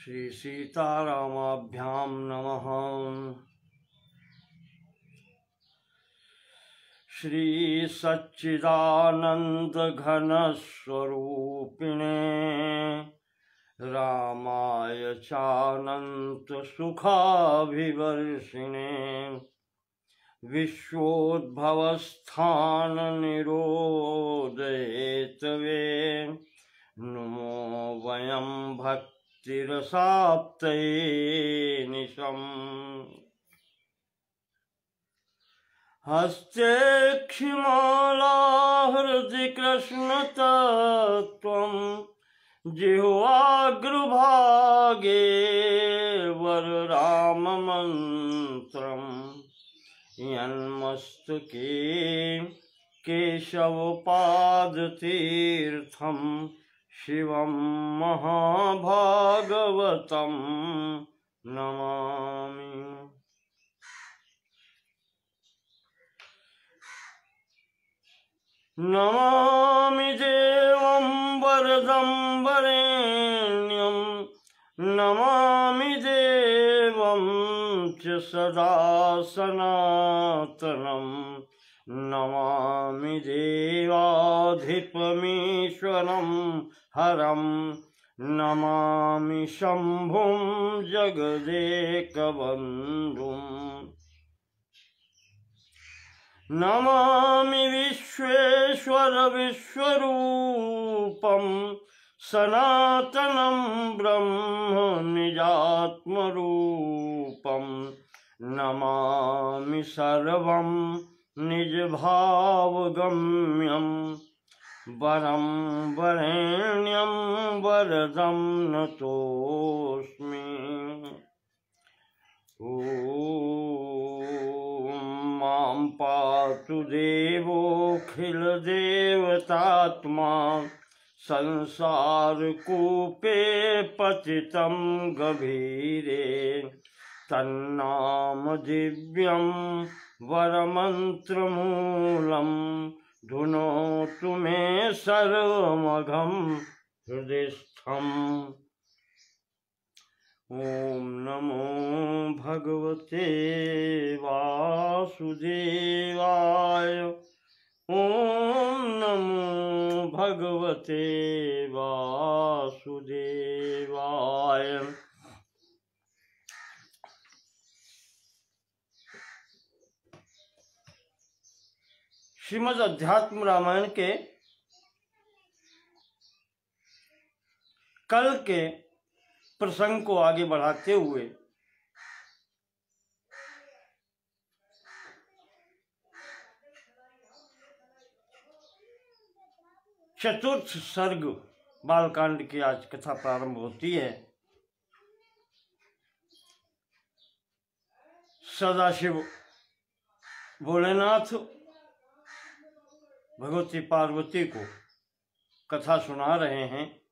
श्री सीतारामाभ्यां नमः। श्री सच्चिदानंद घन स्वरूपिणे रामाय चानंत सुखाभिवर्षिणे विश्वोद्भवस्थान निरोधयेतवे नमो वयं भक्तिरसाप्तये निशम्। हस्ते क्षिमाला हृदि कृष्ण तत्त्वं जिह्वाग्रभागे वरराम मंत्रम् यन्मस्तके केशवपादतीर्थं शिवं महाभागवतं नमामि। नमामि देवं वरदं वरेण्यं नमामि देवं च सदा सनातनं नमामि देवाधिपमीश्वरं हरं नमामि शम्भुं जगदेकबन्धुम् नमामि विश्वेश्वर विश्वरूपं सनातनं ब्रह्म निजात्मरूपं नमामि सर्वं निजभावगम्यं वरं वरेण्यं वरदं नतोऽस्मि। मां पातु देवोऽखिलदेवतात्मा संसारकूपे पतितं गभीरे तन्नाम दिव्यं वरमन्त्रमूलं धुनोतु मे सर्वमघं हृदिस्थम्। ओम नमो भगवते वासुदेवाय। ओम नमो भगवते वासुदेवाय। श्रीमद् अध्यात्म रामायण के कल के प्रसंग को आगे बढ़ाते हुए चतुर्थ सर्ग बालकांड की आज कथा प्रारंभ होती है। सदाशिव भोलेनाथ भगवती पार्वती को कथा सुना रहे हैं।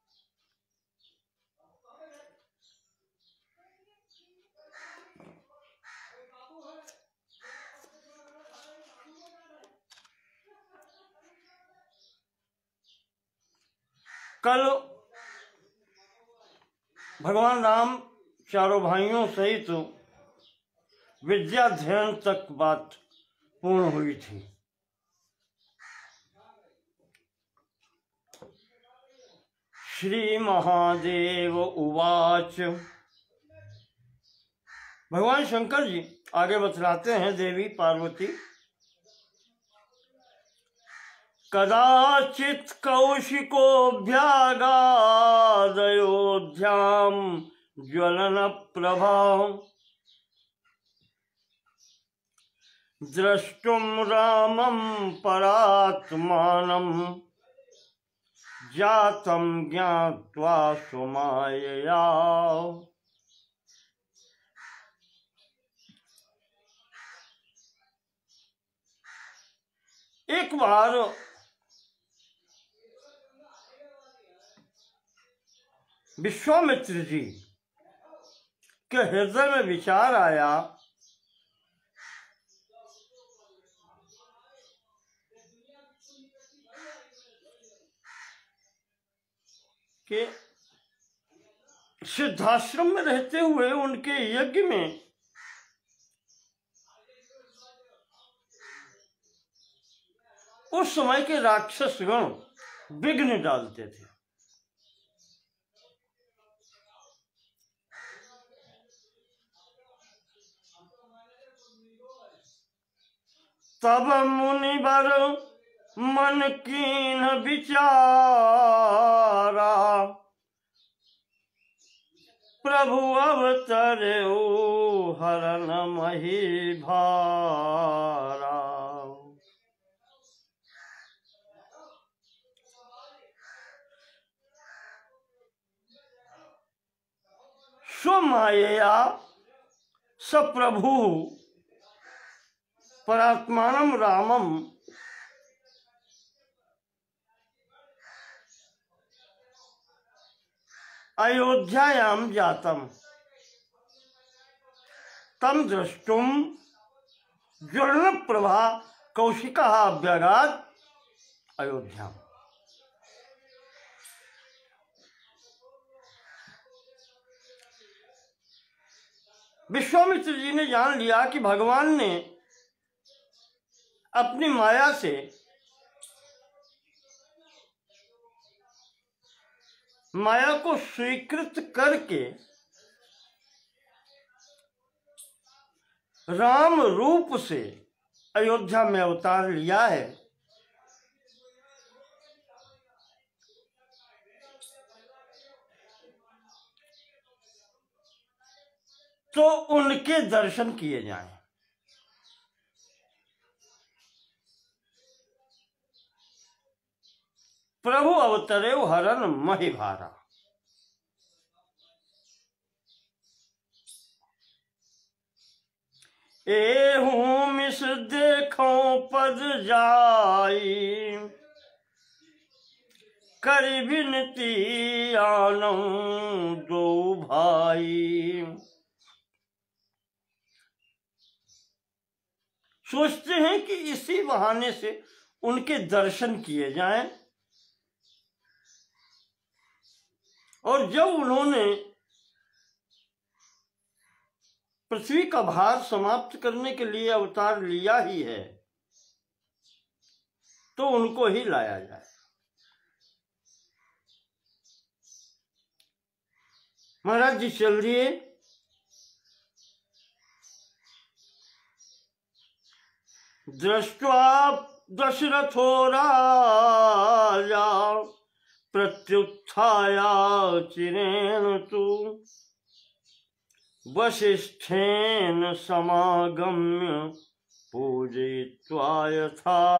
कल भगवान राम चारों भाइयों सहित विद्याध्ययन तक बात पूर्ण हुई थी। श्री महादेव उवाच। भगवान शंकर जी आगे बतलाते हैं, देवी पार्वती कदाचित् कौशिकोऽभ्यागादयोध्यां ज्वलन प्रभां द्रष्टुं रामं परात्मानं जातं ज्ञात्वा स्वमायया। एक बार विश्वामित्र जी के हृदय में विचार आया कि सिद्धाश्रम में रहते हुए उनके यज्ञ में उस समय के राक्षस गण विघ्न डालते थे। तब मुनिवर मन कीन विचारा, प्रभु अवतरे हरन मही भारा। स्वमायया सप्रभु परात्मानं रामम अयोध्यायां जातम तम द्रष्टुम ज्वलन प्रभा कौशिका अभ्यगात अयोध्या। विश्वामित्र जी ने जान लिया कि भगवान ने अपनी माया से माया को स्वीकृत करके राम रूप से अयोध्या में अवतार लिया है। तो उनके दर्शन किए जाएं। प्रभु अवतरे हरन मही भारा। एहूं मिस देखो पद जाई, कर विनती आनौ दो भाई। सोचते हैं कि इसी बहाने से उनके दर्शन किए जाएं। और जब उन्होंने पृथ्वी का भार समाप्त करने के लिए अवतार लिया ही है, तो उनको ही लाया जाए। महाराज जी चल दिए। दृष्ट्वा दशरथो राजा प्रत्युत्थाया चिरेण तु, वसिष्ठेन समागम्य पूजयित्वा यथा।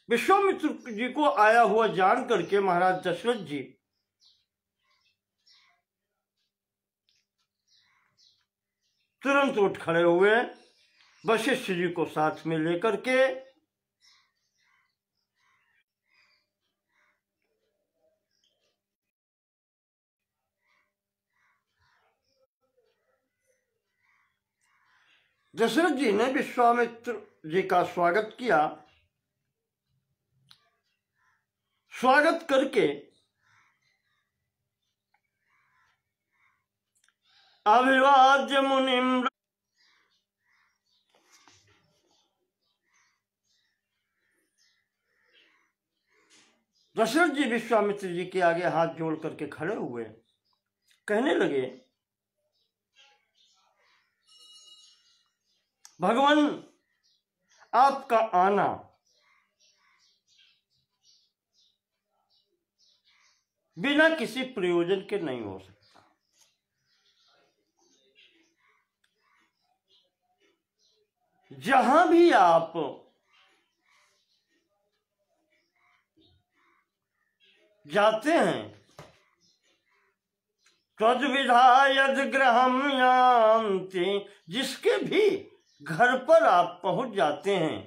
विश्वामित्र जी को आया हुआ जान करके महाराज दशरथ जी तुरंत उठ खड़े हुए, वशिष्ठ जी को साथ में लेकर के दशरथ जी ने विश्वामित्र जी का स्वागत किया। स्वागत करके अभिवाद्य मुनिम, दशरथ जी विश्वामित्र जी के आगे हाथ जोड़ करके खड़े हुए, कहने लगे, भगवान आपका आना बिना किसी प्रयोजन के नहीं हो सकता। जहां भी आप जाते हैं, त्वज विधायद गृहम यान्ति, जिसके भी घर पर आप पहुंच जाते हैं,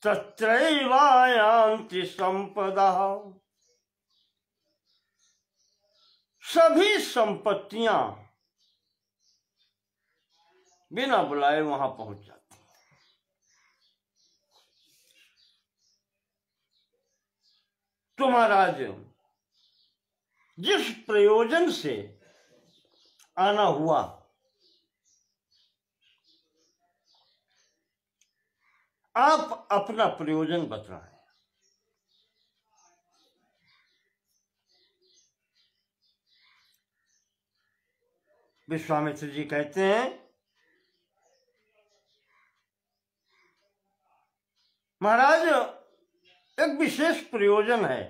तत्रैवायान्ति संपदा, सभी संपत्तियां बिना बुलाए वहां पहुंच जाती हैं। तो महाराज जिस प्रयोजन से आना हुआ आप अपना प्रयोजन बता रहे हैं। विश्वामित्र जी कहते हैं महाराज एक विशेष प्रयोजन है।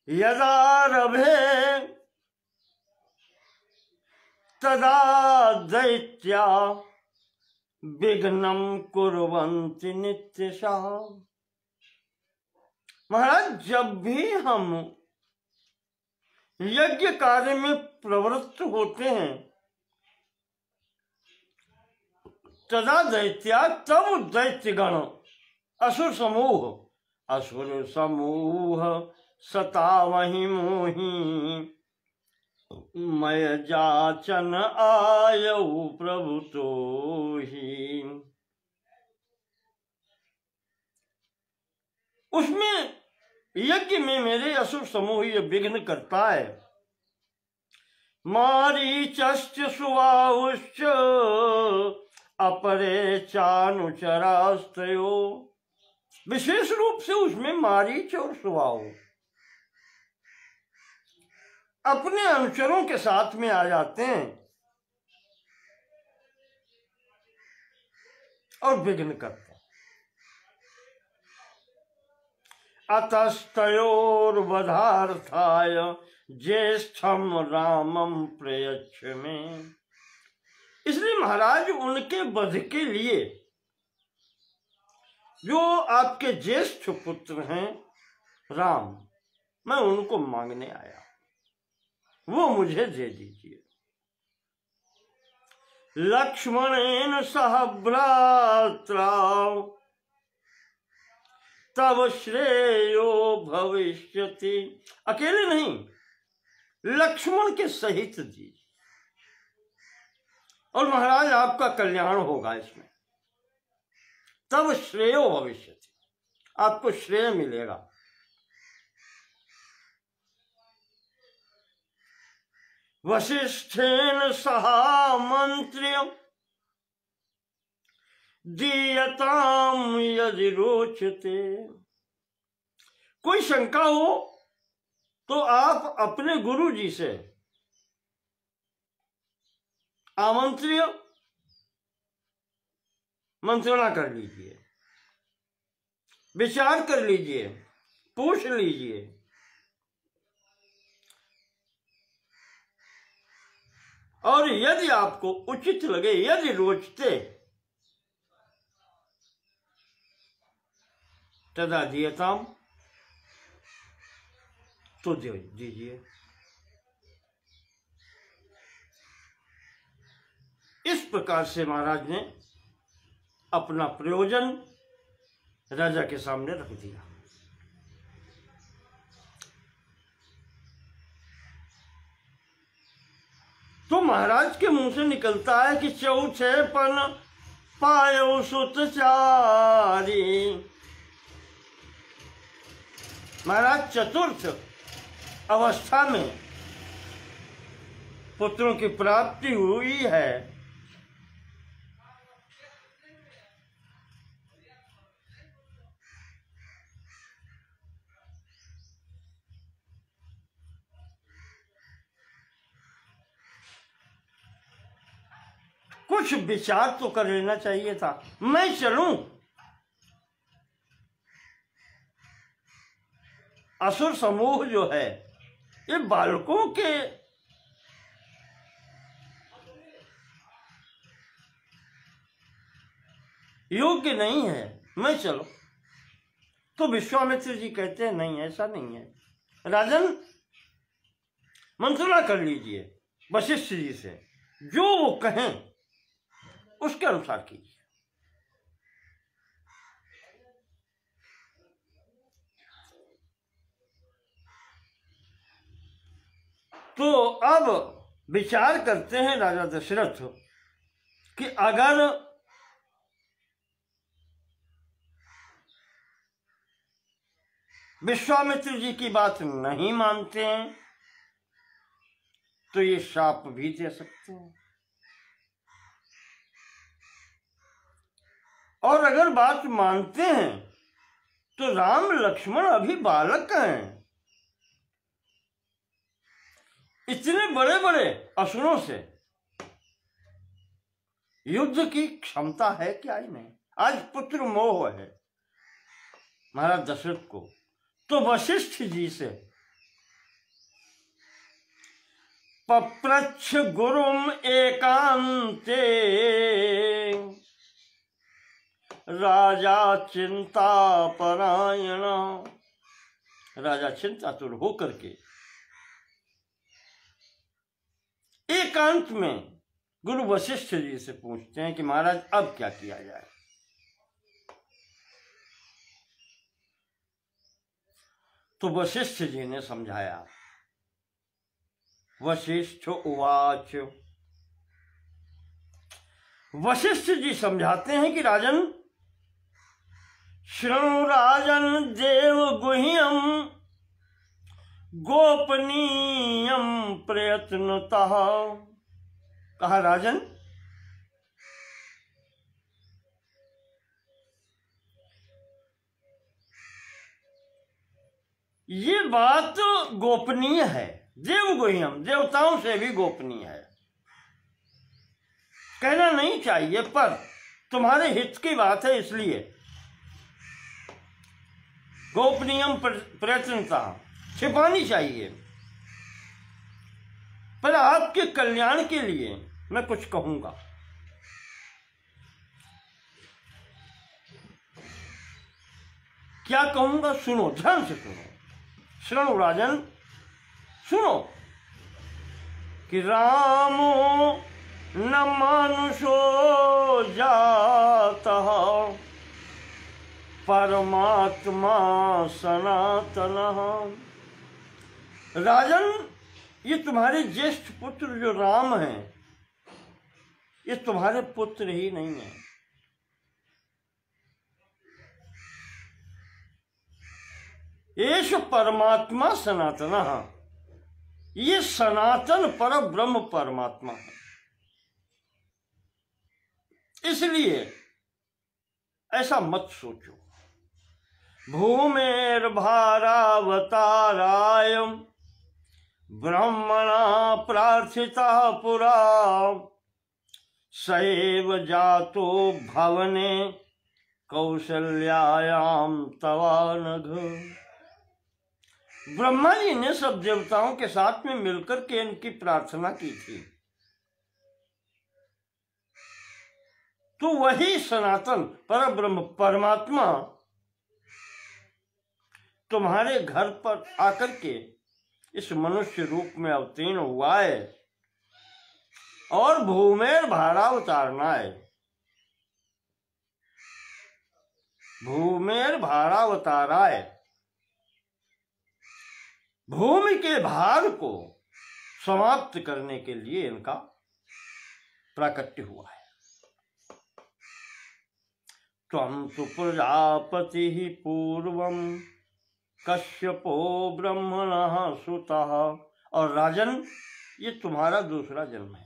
यदारभे तदा दैत्या विघ्नं कुर्वन्ति नित्यशः। महाराज जब भी हम यज्ञ कार्य में प्रवृत्त होते हैं तदा दैत्या तब दैत्यगण असुर समूह सतावहि मोहि मय जाचन आयऊ प्रभु तोहि। उसमें यज्ञ में मेरे असुर समूह ये विघ्न करता है। मारीचश्च सुबाहुश्च अपरे चानुचरास्तयो। विशेष रूप से उसमें मारीच और सुबाहु अपने अनुचरों के साथ में आ जाते हैं और विघ्न करते हैं। अतस्तयोर्वधार्थाय ज्येष्ठम रामम प्रयच्छ में। इसलिए महाराज उनके वध के लिए जो आपके ज्येष्ठ पुत्र हैं राम, मैं उनको मांगने आया, वो मुझे दे दीजिए। लक्ष्मणेन सह भ्रात्रा तब श्रेयो भविष्यति। अकेले नहीं, लक्ष्मण के सहित दीजिए और महाराज आपका कल्याण होगा इसमें। तब श्रेयो भविष्यति, आपको श्रेय मिलेगा। वशिष्ठेन सहा मंत्र्य दीयताम यदि रोचते। कोई शंका हो तो आप अपने गुरु जी से आमंत्र्य मंत्रणा कर लीजिए, विचार कर लीजिए, पूछ लीजिए। और यदि आपको उचित लगे, यदि रोचते, तदा दीयताम, तो दीजिए। इस प्रकार से महाराज ने अपना प्रयोजन राजा के सामने रख दिया। तो महाराज के मुंह से निकलता है कि चौथे पन पायो सुतचारी। महाराज चतुर्थ अवस्था में पुत्रों की प्राप्ति हुई है। कुछ विचार तो कर लेना चाहिए था, मैं चलूं, असुर समूह जो है ये बालकों के योग्य नहीं है, मैं चलो। तो विश्वामित्र जी कहते हैं नहीं, ऐसा नहीं है राजन, मंत्रणा कर लीजिए वशिष्ठ जी से, जो वो कहें उसके अनुसार कीजिए। तो अब विचार करते हैं राजा दशरथ कि अगर विश्वामित्र जी की बात नहीं मानते हैं तो ये शाप भी दे सकते हैं, और अगर बात मानते हैं तो राम लक्ष्मण अभी बालक हैं, इतने बड़े बड़े असुरों से युद्ध की क्षमता है क्या ही नहीं। आज पुत्र मोह है महाराज दशरथ को, तो वशिष्ठ जी से पप्रच्छ गुरुम एकांते राजा चिंता परायण, राजा चिंतातुर होकर के एकांत में गुरु वशिष्ठ जी से पूछते हैं कि महाराज अब क्या किया जाए। तो वशिष्ठ जी ने समझाया। वशिष्ठ उवाच, वशिष्ठ जी समझाते हैं कि राजन, शृणु राजन देव गुह्यम गोपनीयम प्रयत्नतः। कहा राजन, ये बात गोपनीय है, देव गुह्यम, देवताओं से भी गोपनीय है, कहना नहीं चाहिए, पर तुम्हारे हित की बात है इसलिए गोपनीयम प्रयत्नता, छिपानी चाहिए, पर आपके कल्याण के लिए मैं कुछ कहूंगा। क्या कहूंगा सुनो, ध्यान से सुनो। शृणु राजन, सुनो कि रामो न मानुषो जातः परमात्मा सनातनः। राजन, ये तुम्हारे ज्येष्ठ पुत्र जो राम हैं, ये तुम्हारे पुत्र ही नहीं है, एष परमात्मा सनातनः, ये सनातन पर ब्रह्म परमात्मा है। इसलिए ऐसा मत सोचो। भूमेर भारावताराय ब्रह्मणा प्रार्थिता पुरा सएव जातो भवने कौशल्यायाम तवानघ। ब्रह्मा जी ने सब देवताओं के साथ में मिलकर के इनकी प्रार्थना की थी, तो वही सनातन पर ब्रह्म परमात्मा तुम्हारे घर पर आकर के इस मनुष्य रूप में अवतीर्ण हुआ है और भूमेर भाड़ा उतारना है। भूमेर भाड़ा उतारा है, भूमि के भार को समाप्त करने के लिए इनका प्राकट्य हुआ है। त्वं तु प्रजापति पूर्वम कश्यपो ब्रह्मणः सुतः। और राजन, ये तुम्हारा दूसरा जन्म है।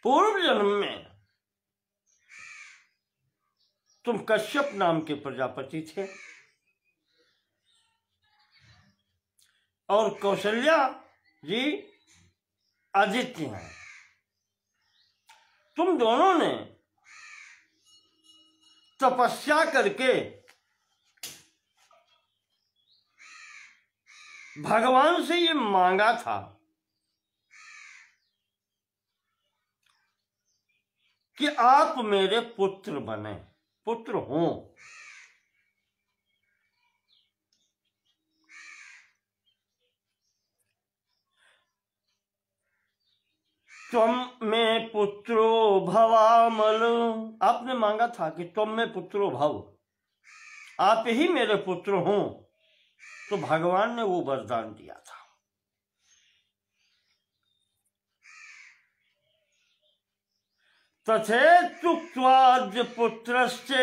पूर्व जन्म में तुम कश्यप नाम के प्रजापति थे और कौशल्या जी आदित्य हैं। तुम दोनों ने तपस्या करके भगवान से ये मांगा था कि आप मेरे पुत्र बने, पुत्र हों। तुम में पुत्रो भवामल, आपने मांगा था कि तुम में पुत्रो भव, आप ही मेरे पुत्र हों, तो भगवान ने वो वरदान दिया था। तथेत्युक्त्वाद्य पुत्रस्य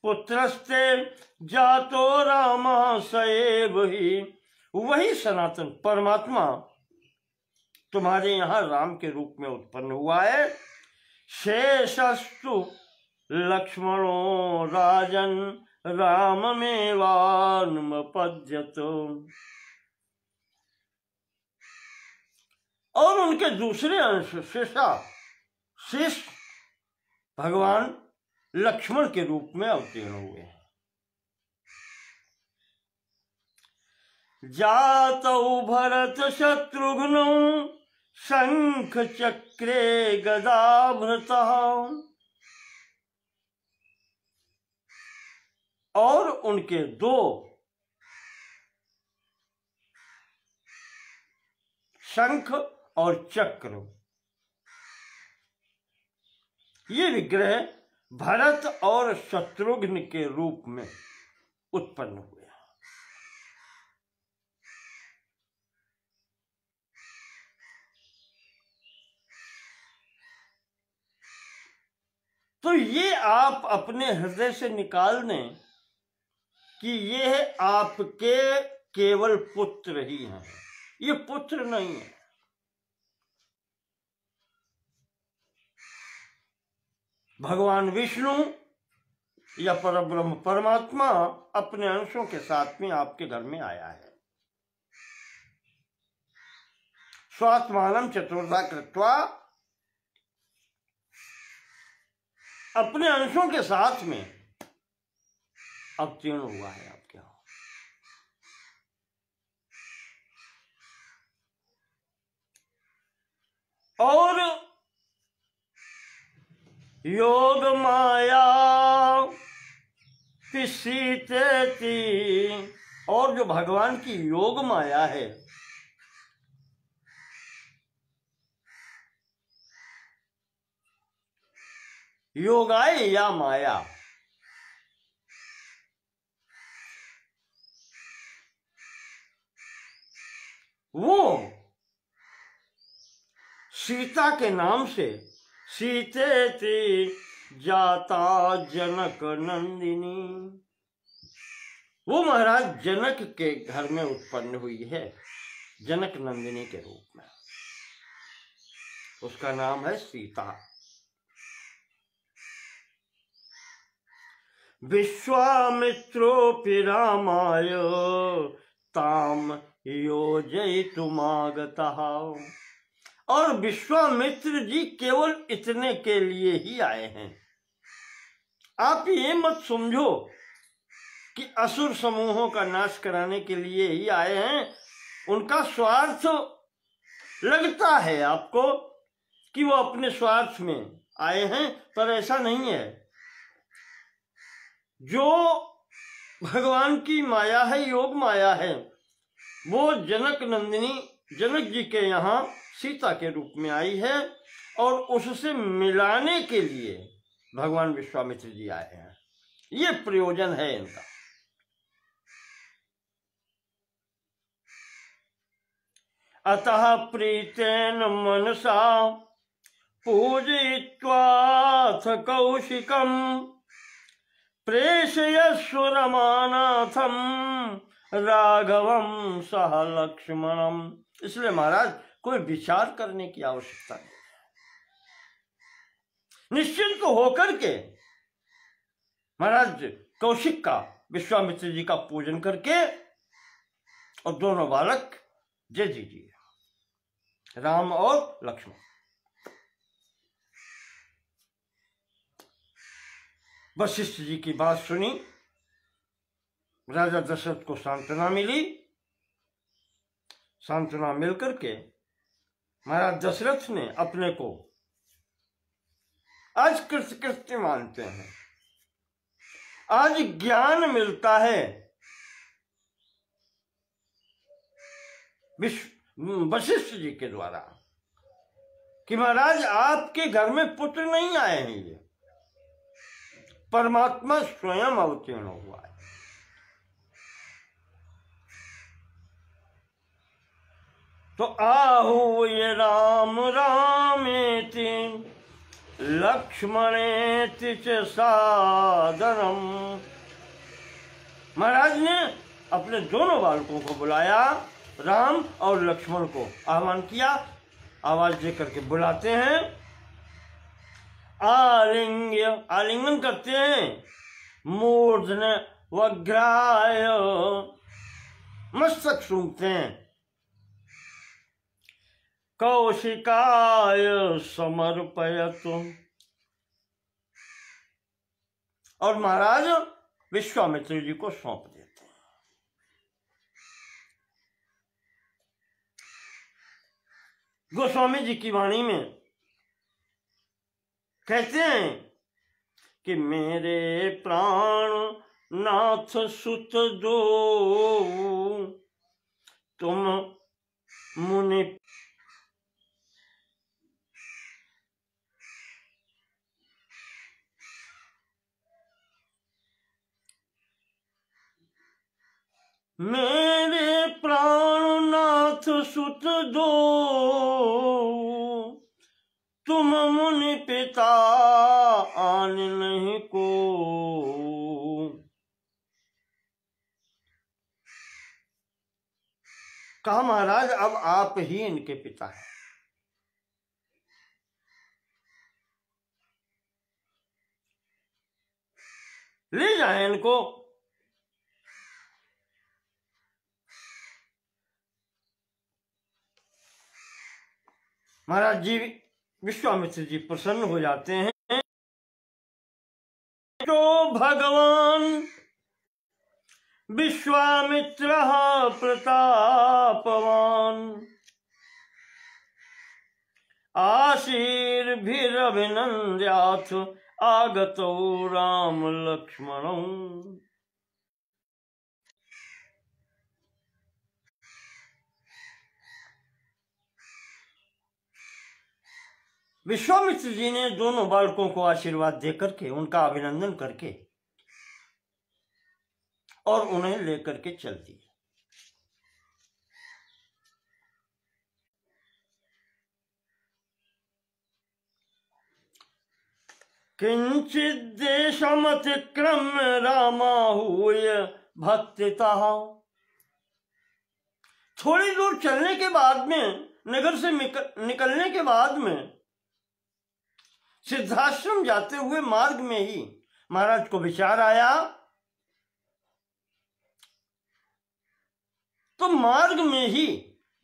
पुत्रस्ते जातो राम सएव ही। वही सनातन परमात्मा तुम्हारे यहाँ राम के रूप में उत्पन्न हुआ है। शेषस्तु लक्ष्मणो राजन राममेवानुपद्यत। और उनके दूसरे अंश शेष भगवान लक्ष्मण के रूप में अवतीर्ण हुए हैं। जातौ भरत शत्रुघ्नौ शंख चक्रे गदाभृतः। और उनके दो शंख और चक्र, ये विग्रह भरत और शत्रुघ्न के रूप में उत्पन्न हुए। तो ये आप अपने हृदय से निकाल दें कि ये आपके केवल पुत्र ही हैं, ये पुत्र नहीं है। भगवान विष्णु या परब्रह्म परमात्मा अपने अंशों के साथ में आपके घर में आया है। स्वात्मानं चतुर्धा कृत्वा, अपने अंशों के साथ में अवतीर्ण हुआ है आपके यहाँ। और योग माया पिसीतेति, और जो भगवान की योग माया है, योगाय या माया, वो सीता के नाम से सीतेति जाता जनक नंदिनी, वो महाराज जनक के घर में उत्पन्न हुई है, जनक नंदिनी के रूप में। उसका नाम है सीता। विश्वामित्रोऽपि रामाय ताम योजयितुमागतः। और विश्वामित्र जी केवल इतने के लिए ही आए हैं। आप ये मत समझो कि असुर समूहों का नाश कराने के लिए ही आए हैं। उनका स्वार्थ लगता है आपको कि वो अपने स्वार्थ में आए हैं, पर ऐसा नहीं है। जो भगवान की माया है, योग माया है, वो जनक नंदिनी जनक जी के यहाँ सीता के रूप में आई है, और उससे मिलाने के लिए भगवान विश्वामित्र जी आए हैं। ये प्रयोजन है इनका। अतः प्रीतेन मनसा पूजयित्वाथ कौशिकम प्रेषयस्व रमानाथम राघवम सह लक्ष्मणम। इसलिए महाराज कोई विचार करने की आवश्यकता नहीं, निश्चिंत होकर के महाराज कौशिक का, विश्वामित्र जी का पूजन करके और दोनों बालक दे दीजिए, राम और लक्ष्मण। वशिष्ठ जी की बात सुनी, राजा दशरथ को सांत्वना मिली। सांत्वना मिलकर के महाराज दशरथ ने अपने को आज कृतकृत्य मानते हैं। आज ज्ञान मिलता है वशिष्ठ जी के द्वारा कि महाराज आपके घर में पुत्र नहीं आए हैं, ये परमात्मा स्वयं अवतीर्ण हुआ है। तो आहू ये राम रामेति लक्ष्मणेति च सादरम। महाराज ने अपने दोनों बालकों को बुलाया, राम और लक्ष्मण को आह्वान किया, आवाज दे करके बुलाते हैं, आलिंगन करते हैं, मूर्धन वग्राय मस्तक सूंघते हैं, कौशिकाय समर्पयत, और महाराज विश्वामित्र जी को सौंप देते हैं। गोस्वामी जी की वाणी में कहते हैं कि मेरे प्राण नाथ सुत दो तुम मुनि, मेरे प्राणनाथ सुत दो तुम मुनि पिता आन नहीं को। कहा महाराज अब आप ही इनके पिता हैं, ले जाए इनको। महाराज जी विश्वामित्र जी प्रसन्न हो जाते हैं। तो भगवान विश्वामित्र प्रतापवान आशीर्भिरभिनन्द्याथ आगतो राम लक्ष्मणौ। विश्वामित्र जी ने दोनों बालकों को आशीर्वाद देकर के, उनका अभिनंदन करके और उन्हें लेकर के चल दिए। किंचित देशमतिक्रम्य रामाहूय भक्तितः। थोड़ी दूर चलने के बाद में, नगर से निकलने के बाद में, सिद्धाश्रम जाते हुए मार्ग में ही महाराज को विचार आया, तो मार्ग में ही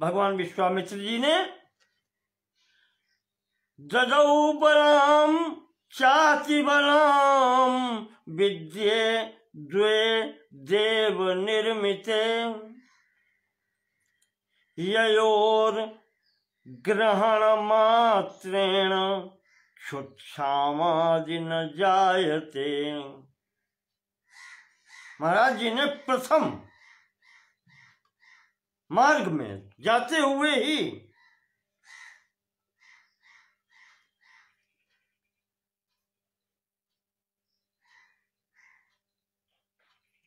भगवान विश्वामित्र जी ने ददौ बलाम चाति बलाम विद्ये द्वे देव निर्मिते ययोर ग्रहण मात्रेण क्षुत्क्षामादि न जायते। महाराज जी ने प्रथम मार्ग में जाते हुए ही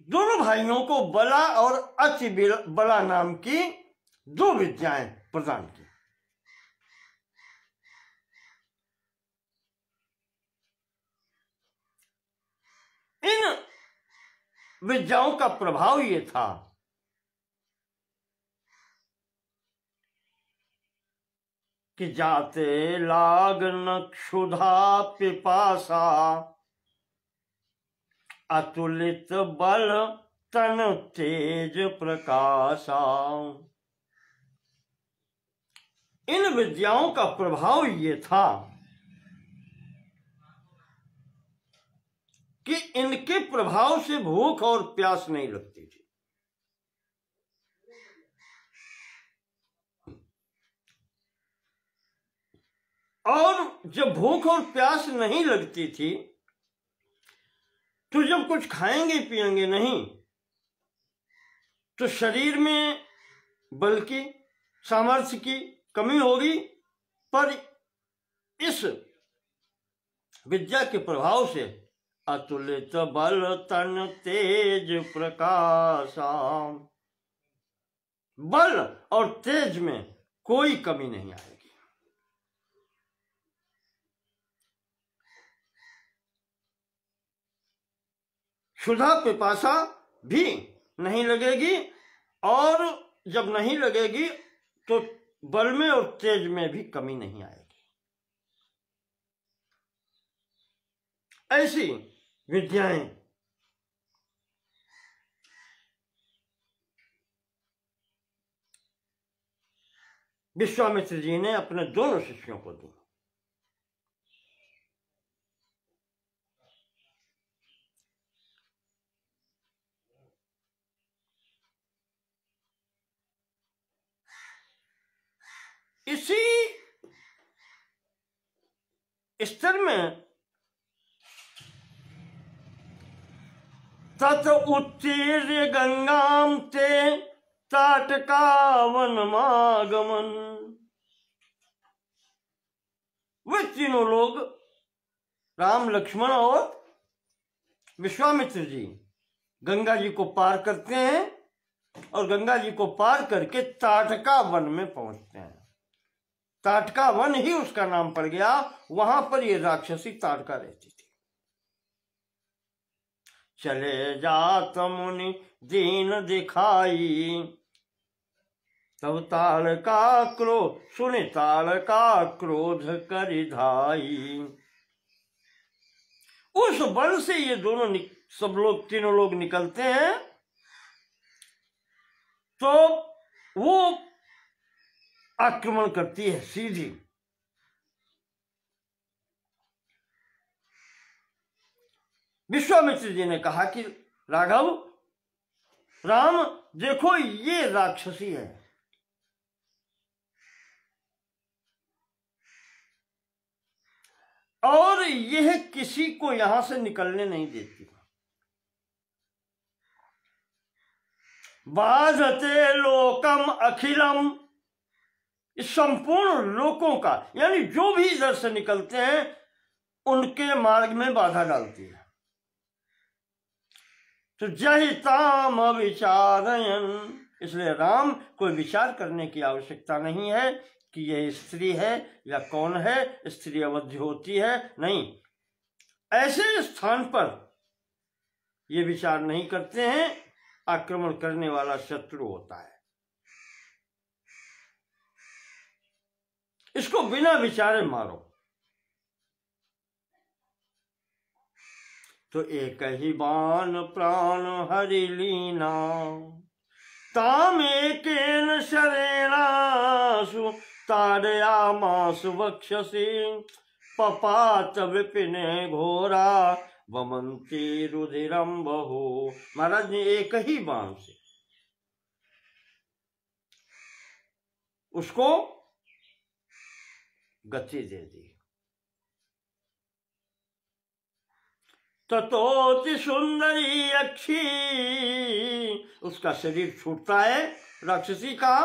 दोनों भाइयों को बला और अति बला नाम की दो विद्याएं प्रदान की। इन विद्याओं का प्रभाव ये था कि जाते लाग न क्षुधा पिपासा अतुलित बल तन तेज प्रकाशा। इन विद्याओं का प्रभाव ये था कि इनके प्रभाव से भूख और प्यास नहीं लगती थी। और जब भूख और प्यास नहीं लगती थी तो जब कुछ खाएंगे पिएंगे नहीं तो शरीर में बल की, सामर्थ्य की कमी होगी। पर इस विद्या के प्रभाव से अतुलित बल तन तेज प्रकाशा, बल और तेज में कोई कमी नहीं आएगी। क्षुधा पिपासा भी नहीं लगेगी, और जब नहीं लगेगी तो बल में और तेज में भी कमी नहीं आएगी। ऐसी विद्याएं विश्वामित्र जी ने अपने दोनों शिष्यों को दी। इसी स्तर में तत उत्तीर्य गंगाम ते ताटका वनमागमन। वे तीनों लोग राम, लक्ष्मण और विश्वामित्र जी गंगा जी को पार करते हैं और गंगा जी को पार करके ताटका वन में पहुंचते हैं। ताटका वन ही उसका नाम पड़ गया, वहां पर ये राक्षसी ताटका रहती थी। चले जात मुनि दीन दिखाई, तब ताड़का क्रोध सुनि ताड़का क्रोध करि धाई। उस वन से ये दोनों सब लोग, तीनों लोग निकलते हैं, तो वो आक्रमण करती है सीधी। विश्वामित्र जी ने कहा कि राघव, राम, देखो ये राक्षसी है, और यह किसी को यहां से निकलने नहीं देती। बाधते लोकम अखिलम, इस संपूर्ण लोकों का, यानी जो भी इधर से निकलते हैं उनके मार्ग में बाधा डालती है। तो जहिताम विचारयन, इसलिए राम कोई विचार करने की आवश्यकता नहीं है कि यह स्त्री है या कौन है, स्त्री अवध्य होती है, नहीं। ऐसे स्थान पर ये विचार नहीं करते हैं, आक्रमण करने वाला शत्रु होता है, इसको बिना विचारे मारो। तो एक ही बाण प्राण हरि लीना, ताम एकेन शरेणासु ताड़यामास वक्षसि, पपात विपिने घोरा वमंती रुधिरम बहु। महाराज ने एक ही बाण से उसको गति दे दी। ततोति सुंदरी अक्षी, उसका शरीर छूटता है राक्षसी का,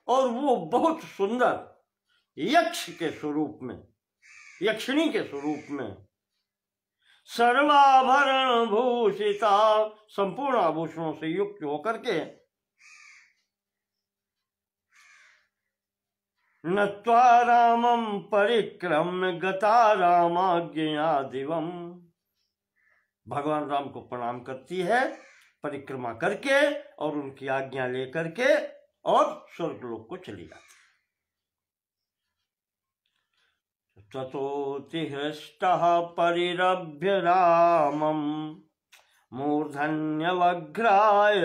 और वो बहुत सुंदर यक्ष के स्वरूप में, यक्षिणी के स्वरूप में, सर्वाभरण भूषिता, संपूर्ण आभूषणों से युक्त होकर के, नत्वा रामम परिक्रम्य गता रामाज्ञया दिवम, भगवान राम को प्रणाम करती है परिक्रमा करके और उनकी आज्ञा लेकर के, और स्वर्गलोक को चली जाती। ततोति हृष्टः परिरभ्य रामं, मूर्धन्यवग्राय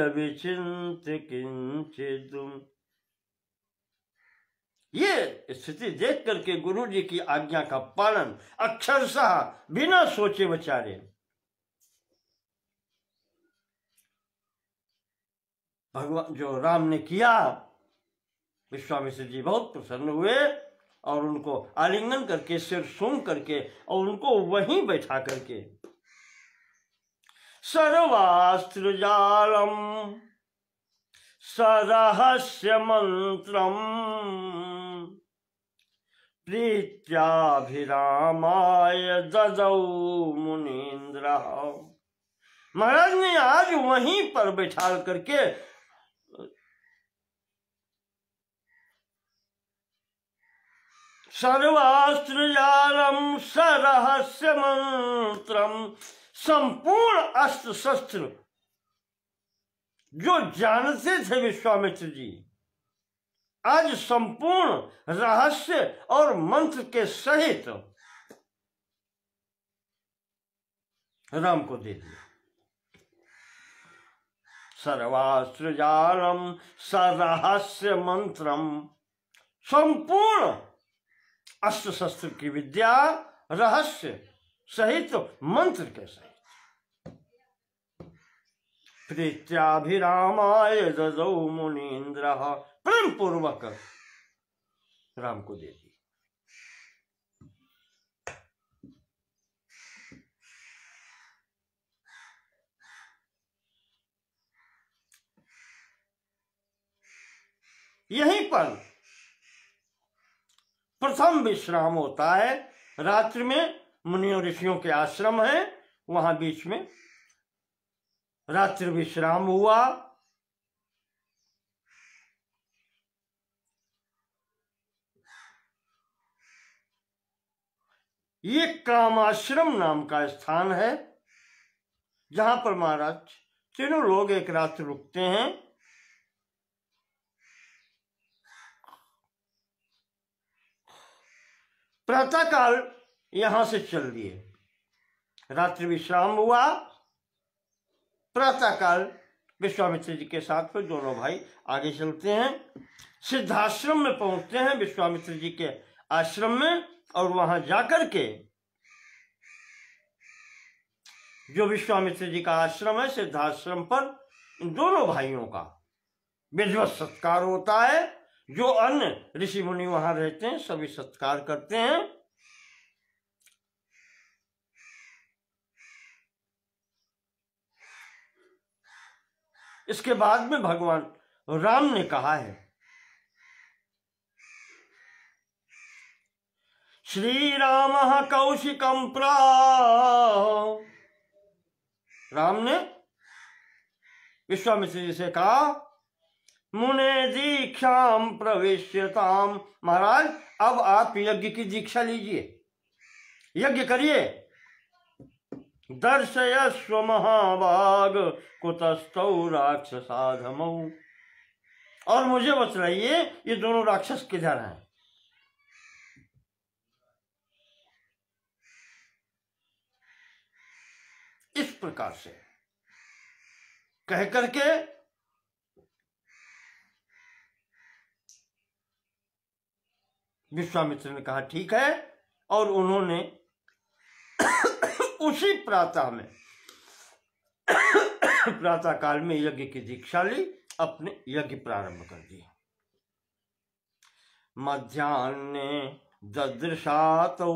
विचिन्त्य किंचित्। ये स्थिति देख करके गुरु जी की आज्ञा का पालन अक्षरशः बिना सोचे विचारे भगवान जो राम ने किया, विश्वामित्र जी बहुत प्रसन्न हुए और उनको आलिंगन करके, सिर सूंघ करके और उनको वहीं बैठा करके, सर्वास्त्र जालम सरहस्य मंत्रम प्रीत्याभिरामाय ददौ मुनीन्द्र। महाराज ने आज वहीं पर बैठा करके सर्वास्त्र जालम सरहस्य मंत्रम, संपूर्ण अस्त्र शस्त्र जो जानते थे विश्वामित्र जी, आज संपूर्ण रहस्य और मंत्र के सहित राम को दे दिया। सर्वास्त्र जालम सरहस्य मंत्रम, संपूर्ण अस्त्र शस्त्र की विद्या रहस्य सहित मंत्र के सहित प्रीत्याभिरामाय ददौ मुनीन्द्र, प्रेम पूर्वक राम को दे दी। यहीं पर प्रथम विश्राम होता है। रात्रि में मुनियों ऋषियों के आश्रम है, वहां बीच में रात्रि विश्राम हुआ। ये कामाश्रम नाम का स्थान है, जहां पर महाराज तीनों लोग एक रात रुकते हैं। प्रातःकाल यहां से चल दिए, रात्रि विश्राम हुआ। प्रातःकाल विश्वामित्र जी के साथ फिर दोनों भाई आगे चलते हैं, सिद्धाश्रम में पहुंचते हैं, विश्वामित्र जी के आश्रम में। और वहां जाकर के जो विश्वामित्र जी का आश्रम है, सिद्धाश्रम पर इन दोनों भाइयों का विधिवत सत्कार होता है। जो अन्य ऋषि मुनि वहां रहते हैं सभी सत्कार करते हैं। इसके बाद में भगवान राम ने कहा है, श्री राम कौशिकम प्राह, राम ने विश्वामित्र जी से कहा, मुने दीक्षाम प्रविश्यताम, महाराज अब आप यज्ञ की दीक्षा लीजिए, यज्ञ करिए। दर्शयस्व महाभाग कुतस्तौ राक्षसाधमौ, और मुझे बतलाइए ये दोनों राक्षस किधर हैं। इस प्रकार से कह करके विश्वामित्र ने कहा ठीक है, और उन्होंने उसी प्रातः में प्रातः काल में यज्ञ की दीक्षा ली, अपने यज्ञ प्रारंभ कर दिए। मध्याह्ने ददृशातौ,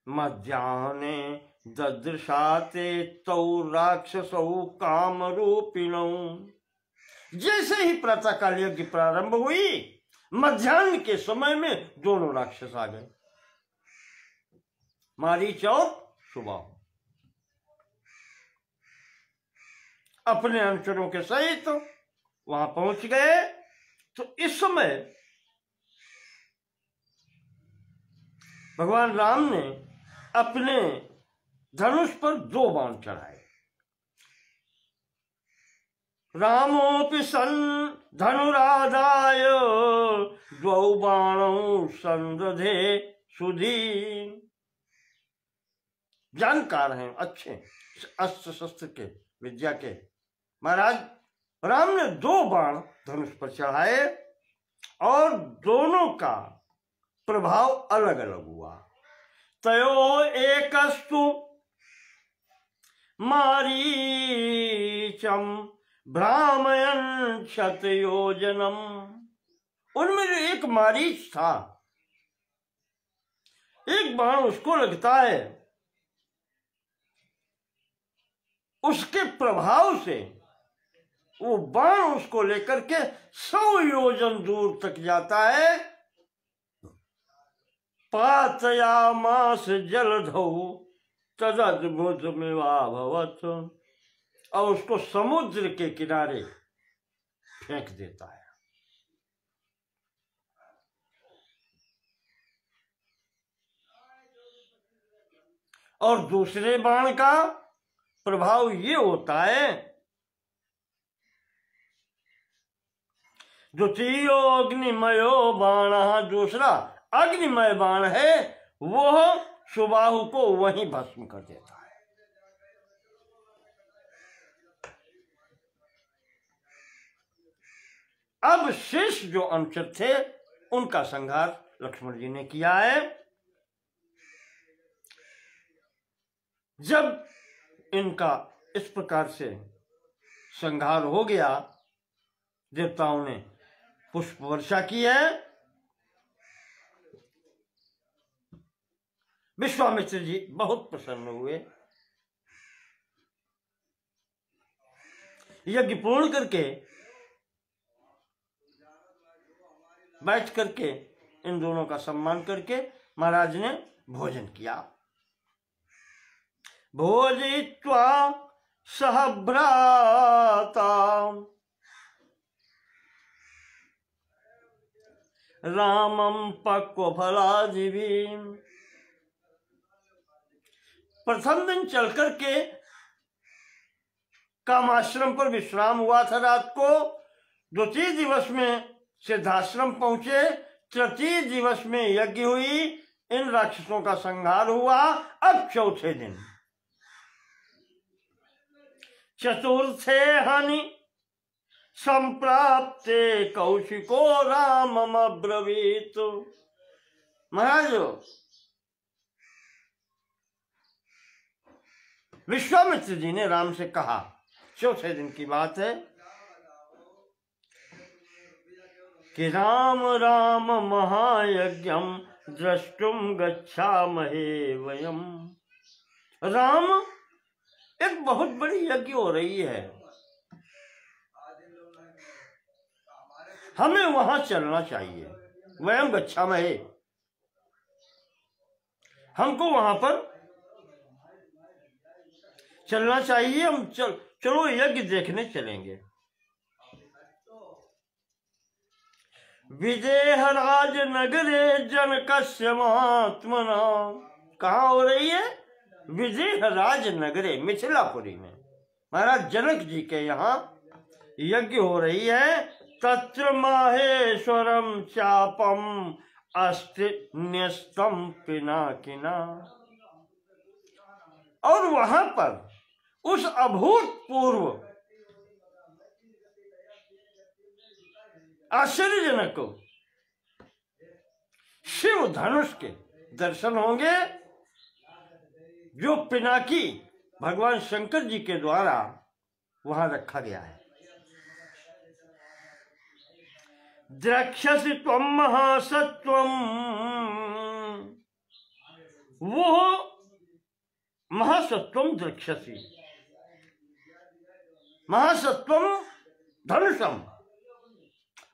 मध्याह्ने ददृशाते तौ राक्षसौ कामरूपिणौ, जैसे ही प्रातः काल यज्ञ प्रारंभ हुई, मध्याह्न के समय में दोनों राक्षस आ गए, मारीच और सुबाहु, अपने अनुचरों के सहित वहां पहुंच गए। तो इस समय भगवान राम ने अपने धनुष पर 2 बाण चढ़ाए। रामोपि सन धनुराधाय द्वौ बाणौ संदधे सुधीन, जानकार हैं अच्छे अस्त्र शस्त्र के विद्या के महाराज राम ने 2 बाण धनुष पर चढ़ाए, और दोनों का प्रभाव अलग अलग हुआ। तयो एकस्तु मारीचम भ्रामयन् शतयोजनम, उनमें जो एक मारीच था, एक बाण उसको लगता है, उसके प्रभाव से वो बाण उसको लेकर के 100 योजन दूर तक जाता है। पातयामास जलधौ तदद्भुतमिवाभवत्, और उसको समुद्र के किनारे फेंक देता है। और दूसरे बाण का प्रभाव ये होता है, द्वितीयो अग्निमयो बाण, दूसरा अग्निमय बाण है, वह सुबाहु को वहीं भस्म कर देता है। अब शेष जो अनुचर थे उनका संहार लक्ष्मण जी ने किया है। जब इनका इस प्रकार से संहार हो गया, देवताओं ने पुष्प वर्षा की है। विश्वामित्र जी बहुत प्रसन्न हुए, यज्ञ पूर्ण करके बैठ करके इन दोनों का सम्मान करके महाराज ने भोजन किया। भोजयित्वा सह भ्राता रामं पक्वफलादिभिः, प्रथम दिन चल करके कामाश्रम पर विश्राम हुआ था रात को। द्वितीय दिवस में सिद्धाश्रम पहुंचे। तृतीय दिवस में यज्ञ हुई, इन राक्षसों का संहार हुआ। अब चौथे दिन चतुर्थे हानि संप्राप्ते कौशिको रामम अब्रवीत। महाराज, विश्वामित्र जी ने राम से कहा, चौथे दिन की बात है कि राम राम महायज्ञम द्रष्टुम गच्छामहे वयम। राम, एक बहुत बड़ी यज्ञ हो रही है, हमें वहां चलना चाहिए। वयम गच्छामहे, हमको वहां पर चलना चाहिए। हम चलो यज्ञ देखने चलेंगे। विदेहराज नगरे जनकस्य महात्मना, कहाँ हो रही है? विदेहराज नगरे, मिथिलापुरी में महाराज जनक जी के यहाँ यज्ञ हो रही है। तत्र माहेश्वरम चापम अस्ति न्यस्तम पिनाकिना, और वहां पर उस अभूतपूर्व आश्चर्यजनक शिव धनुष के दर्शन होंगे, जो पिनाकी भगवान शंकर जी के द्वारा वहां रखा गया है। द्रक्षसि त्वं महासत्वम, वो महासत्वम द्रक्षसि, महासत्वम धनुषम,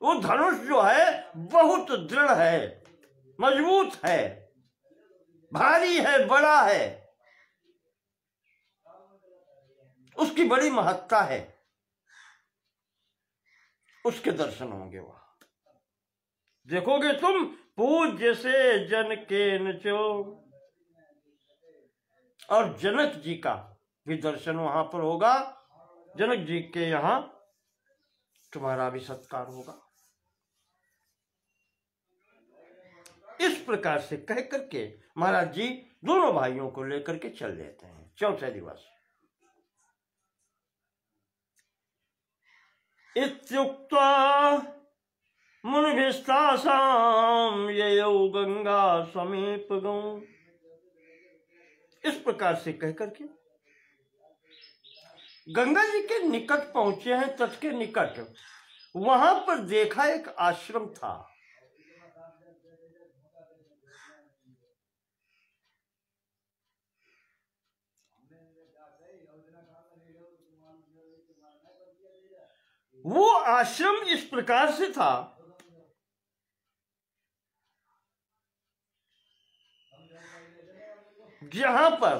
वो धनुष जो है बहुत दृढ़ है, मजबूत है, भारी है, बड़ा है, उसकी बड़ी महत्ता है। उसके दर्शन होंगे वहां, देखोगे तुम। पूज्य से जन के नचो, और जनक जी का भी दर्शन वहां पर होगा। जनक जी के यहाँ तुम्हारा भी सत्कार होगा। इस प्रकार से कह करके महाराज जी दोनों भाइयों को लेकर के चल देते हैं चौथे दिवस। इत्युक्त्वा मुनिभिस्तासां ययौ गंगा समीपगं, इस प्रकार से कह करके गंगा जी के निकट पहुंचे हैं, तट के निकट। वहां पर देखा एक आश्रम था। वो आश्रम इस प्रकार से था, जहां पर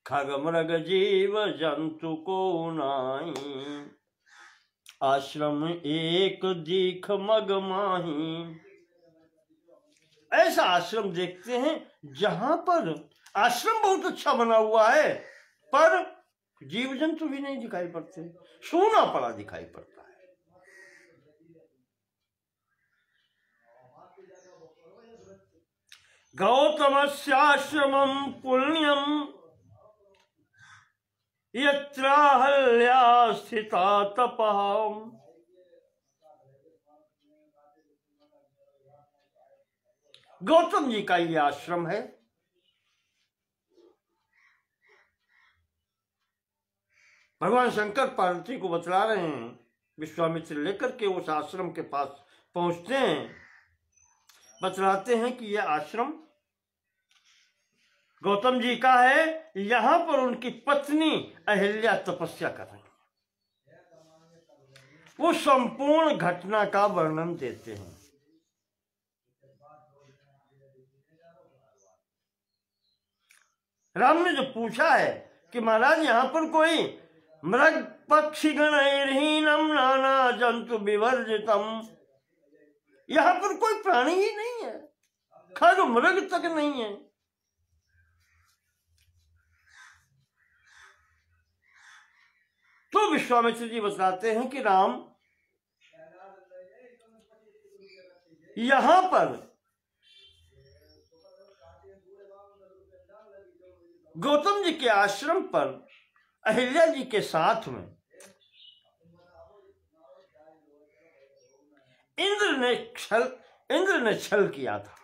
खग मृग जीव जंतु को नाई, आश्रम एक दीख मग माही। ऐसा आश्रम देखते हैं जहां पर आश्रम बहुत अच्छा बना हुआ है पर जीव जंतु भी नहीं दिखाई पड़ते, सूना पड़ा दिखाई पड़ता है। गौतमस्याश्रमं पुण्यम यत्राहल्या स्थिता तपः। गौतम जी का ये आश्रम है। भगवान शंकर पार्वती को बतला रहे हैं, विश्वामित्र लेकर के उस आश्रम के पास पहुंचते हैं, बतलाते हैं कि यह आश्रम गौतम जी का है। यहां पर उनकी पत्नी अहिल्या तपस्या कर रही है। वो संपूर्ण घटना का वर्णन देते हैं। राम ने जो पूछा है कि महाराज यहाँ पर कोई मृग पक्षी गणहीनम नाना जंतु विवर्जितम, यहाँ पर कोई प्राणी ही नहीं है, खग मृग तक नहीं है। तो विश्वामित्र जी बताते हैं कि राम, यहां पर गौतम जी के आश्रम पर अहिल्या जी के साथ में इंद्र ने छल किया था।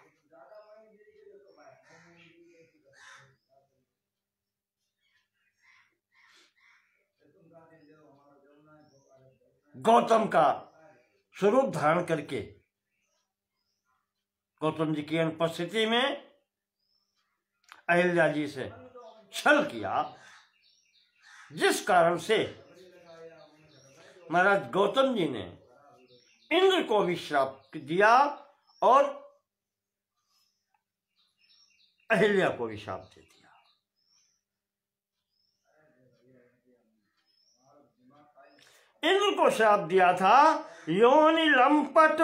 गौतम का स्वरूप धारण करके गौतम जी की अनुपस्थिति में अहिल्या जी से छल किया, जिस कारण से महाराज गौतम जी ने इंद्र को भी श्राप दिया और अहिल्या को भी श्राप दे दिया। इंद्र को श्राप दिया था, योनि लंपट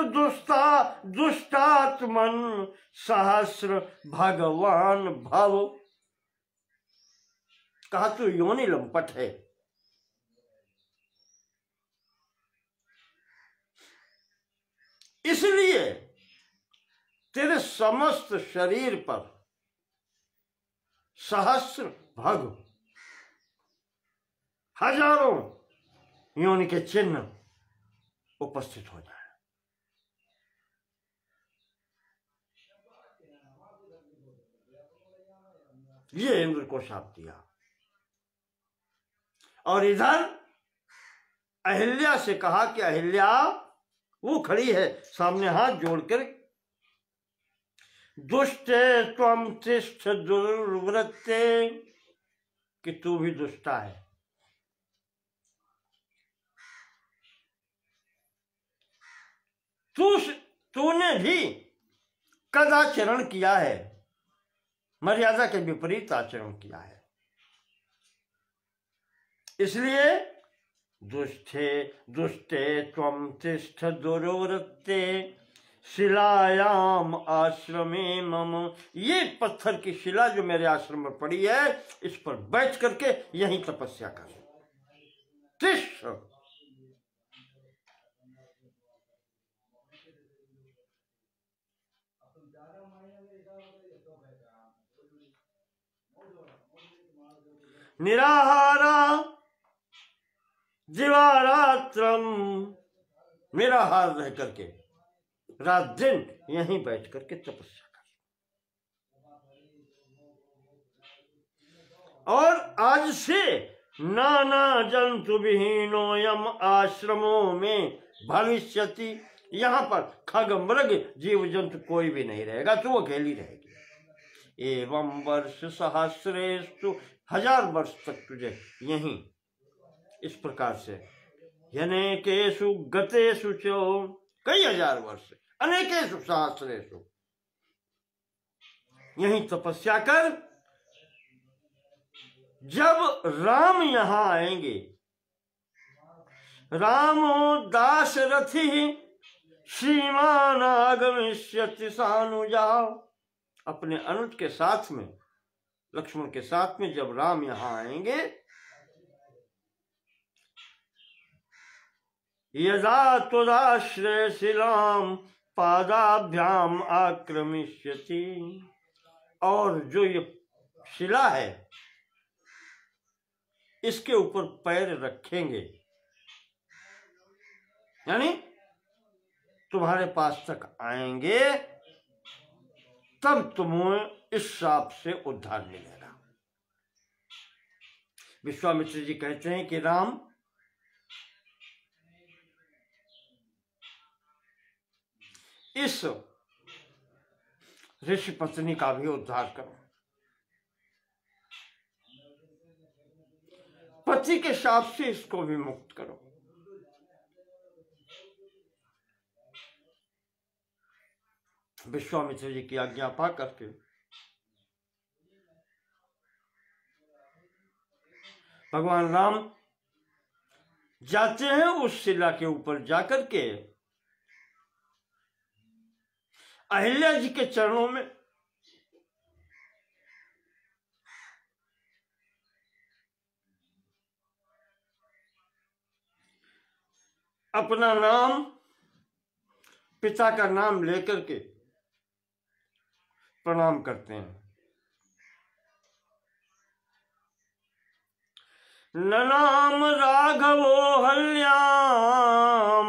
दुष्टात्मन सहस्र भगवान भव। कहा तू योनि लंपट है, इसलिए तेरे समस्त शरीर पर सहस्र भग, हजारों योनि के चिन्ह उपस्थित हो जाए। ये इंद्र को शाप दिया। और इधर अहिल्या से कहा कि अहिल्या, वो खड़ी है सामने हाथ जोड़कर, दुष्टे त्वम तिष्ठ दुर्वृत्ते, कि तू भी दुष्टा है। तूने भी कदाचरण किया है, मर्यादा के विपरीत आचरण किया है, इसलिए दुष्टे त्वम तिष्ठ दुर्वृत्ते शिलायाम आश्रमे मम। ये पत्थर की शिला जो मेरे आश्रम में पड़ी है, इस पर बैठ करके यहीं तपस्या कर। तिष्ठ, निराहारा दिवारात्रम, निराहार रह करके रात दिन यहीं बैठ करके तपस्या कर। और आज से नाना जंतु विहीनो यम आश्रमों में भविष्यति, यहाँ पर खग मृग जीव जंतु कोई भी नहीं रहेगा, तो वो अकेली रहेगी। एवं वर्ष सहस्रेस्तु, 1000 वर्ष तक तुझे यहीं इस प्रकार से यनेकेषु गतेषु चो, कई 1000 वर्ष, अनेकेषु सहस्रेषु, यहीं तपस्या कर। जब राम यहां आएंगे, रामो दाशरथि श्रीमान आगमिष्यति सानुजा। अपने अनुज के साथ में, लक्ष्मण के साथ में जब राम यहां आएंगे, यदा त्वदाश्रय शिलाम पादाभ्याम आक्रमिष्यति। और जो ये शिला है इसके ऊपर पैर रखेंगे, यानी तुम्हारे पास तक आएंगे, तब तुम्हें इस शाप से उद्धार मिलेगा। विश्वामित्र जी कहते हैं कि राम, इस ऋषि पत्नी का भी उद्धार करो, पति के शाप से इसको भी मुक्त करो। विश्वामित्र जी की आज्ञा पा करके भगवान राम जाते हैं उस शिला के ऊपर जाकर के अहिल्या जी के चरणों में अपना नाम, पिता का नाम लेकर के प्रणाम करते हैं। ननाम राघवो हल्याम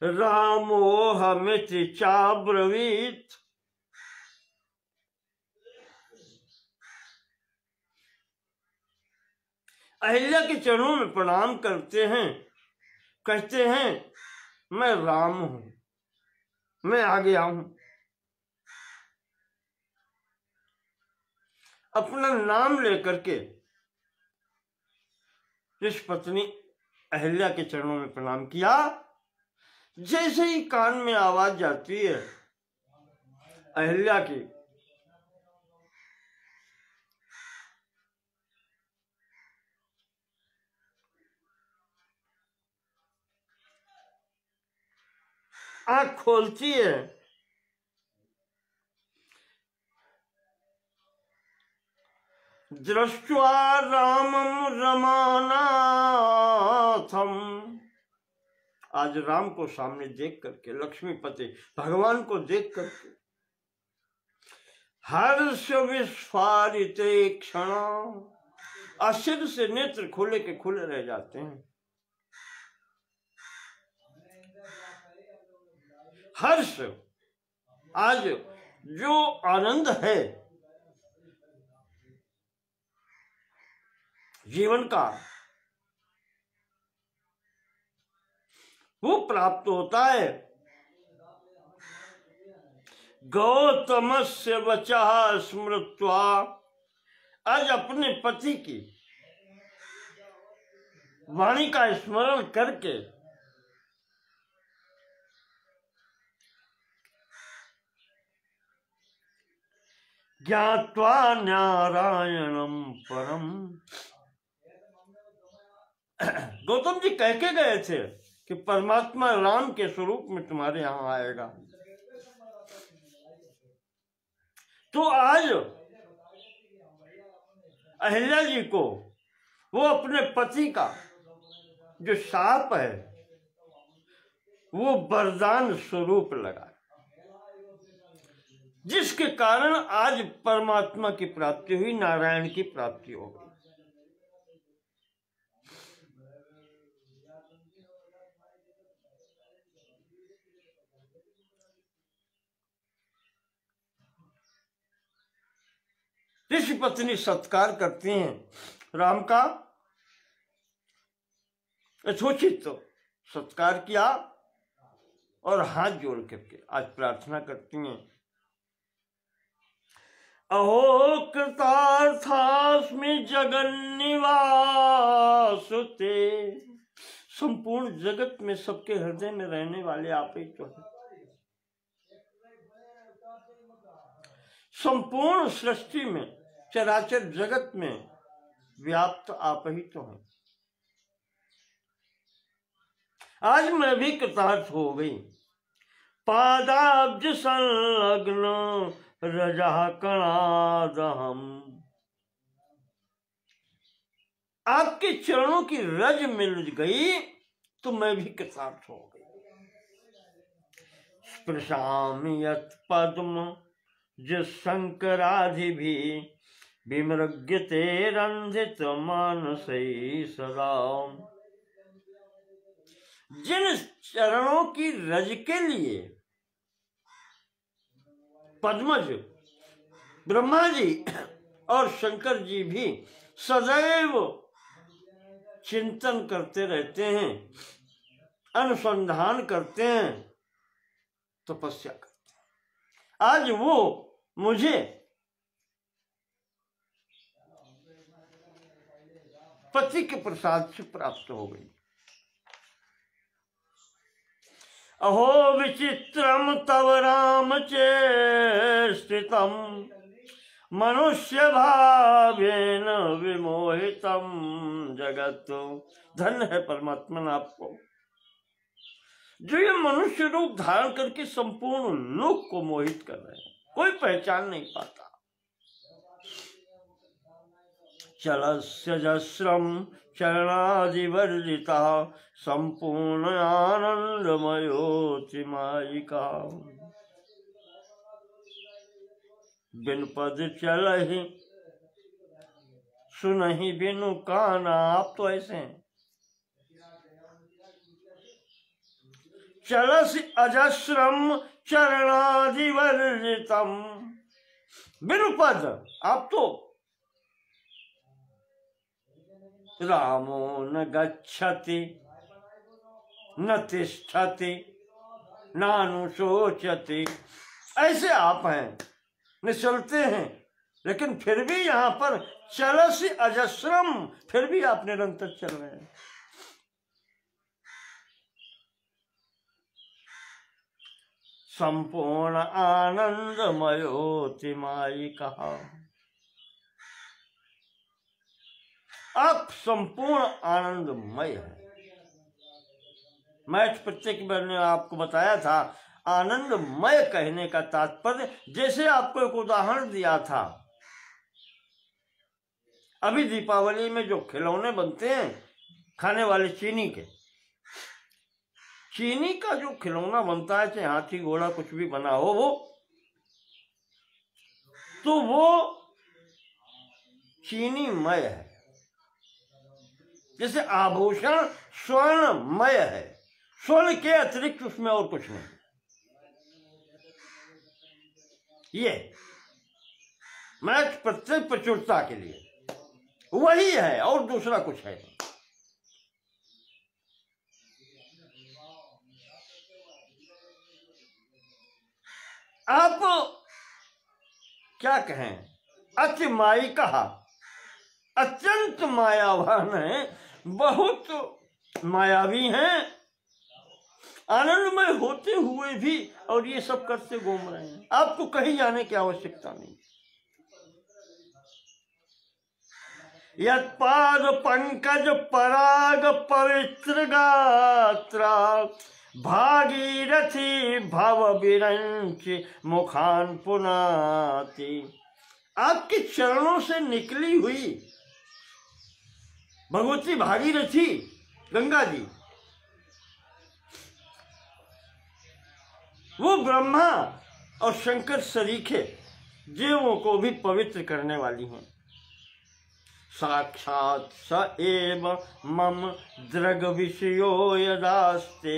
रामो हमिति चाब्रवीत। अहिल्या के चरणों में प्रणाम करते हैं, कहते हैं मैं राम हूं, मैं आ गया हूं। अपना नाम लेकर के ऋषि पत्नी अहिल्या के चरणों में प्रणाम किया। जैसे ही कान में आवाज जाती है अहिल्या की, आंख खोलती है, दृष्ट्वा रामम रमानाथम। आज राम को सामने देख करके, लक्ष्मीपति भगवान को देख करके हर्ष विस्फारित क्षण, आश्चर्य से नेत्र खुले के खुले रह जाते हैं। हर्ष, आज जो आनंद है जीवन का, वो प्राप्त होता है। गौतमस्य वचः स्मृत्वा, आज अपने पति की वाणी का स्मरण करके ज्ञात्वा नारायणम परम। गौतम जी कह के गए थे कि परमात्मा राम के स्वरूप में तुम्हारे यहां आएगा। तो आज अहिल्या जी को वो अपने पति का जो शाप है वो वरदान स्वरूप लगा, जिसके कारण आज परमात्मा की प्राप्ति हुई, नारायण की प्राप्ति हो गई। ऋषि पत्नी सत्कार करती हैं राम का, यथोचित तो सत्कार किया और हाथ जोड़ करके आज प्रार्थना करती हैं, अहो कृतार्थास्मि जगन्निवासुते। संपूर्ण जगत में सबके हृदय में रहने वाले आप ही तो हैं। संपूर्ण सृष्टि में, चराचर जगत में व्याप्त आप ही तो हैं। आज मैं भी कृतार्थ हो गई। पादाब्ज संलग्न रजा कणादहम, आपके चरणों की रज मिल गई तो मैं भी कृतार्थ हो गई। स्पृशामि यत् पद्म जिस शंकराधि भी विमृग्यते रंधित मानसै सदा, जिन चरणों की रज के लिए पद्मज ब्रह्मा जी और शंकर जी भी सदैव चिंतन करते रहते हैं, अनुसंधान करते हैं, तपस्या करते हैं, आज वो मुझे पति के प्रसाद से प्राप्त हो गई। अहो विचित्रम तव राम चेष्टितम मनुष्य भावेन विमोहितम जगत। धन्य है परमात्मा आपको जो ये मनुष्य रूप धारण करके संपूर्ण लोक को मोहित कर रहे हैं, कोई पहचान नहीं पाता। चलस्य जस्रम चरणादिवर्जिता संपूर्ण आनंदमयोतिमायिका, बिन पद चलहि सुनहि बिनु काना। आप तो ऐसे हैं। चलस अजस्रम चरणादिवर्जितम, बिनु पद, आप तो रामो न गच्छति न तिष्ठति नानुशोचति, ऐसे आप हैं, न चलते हैं, लेकिन फिर भी यहाँ पर चलस अजस्रम, फिर भी आप निरंतर चल रहे हैं। संपूर्ण आनंदमयोतिमाई कहा, आप संपूर्ण आनंदमय है। मैथ प्रत्येक मैंने आपको बताया था, आनंदमय कहने का तात्पर्य, जैसे आपको एक उदाहरण दिया था, अभी दीपावली में जो खिलौने बनते हैं खाने वाले चीनी के, चीनी का जो खिलौना बनता है, चाहे हाथी घोड़ा कुछ भी बना हो, वो चीनीमय है। जैसे आभूषण स्वर्णमय है, स्वर्ण के अतिरिक्त उसमें और कुछ नहीं। ये मैं प्रत्येक प्रचुरता के लिए वही है और दूसरा कुछ है। आप क्या कहें, अति माई कहा, अत्यंत मायावान है, बहुत मायावी हैं, आनंदमय होते हुए भी और ये सब करते घूम रहे हैं। आपको कहीं जाने की आवश्यकता नहीं। यत्पाद पंकज पराग पवित्र गात्रा भागीरथी भव विरंच मुखान पुनाति, आपके चरणों से निकली हुई भगवती भागीरथी गंगा जी, वो ब्रह्मा और शंकर सरीखे जीवों को भी पवित्र करने वाली हैं। साक्षात स एव मम द्रग विषयो यदास्ते,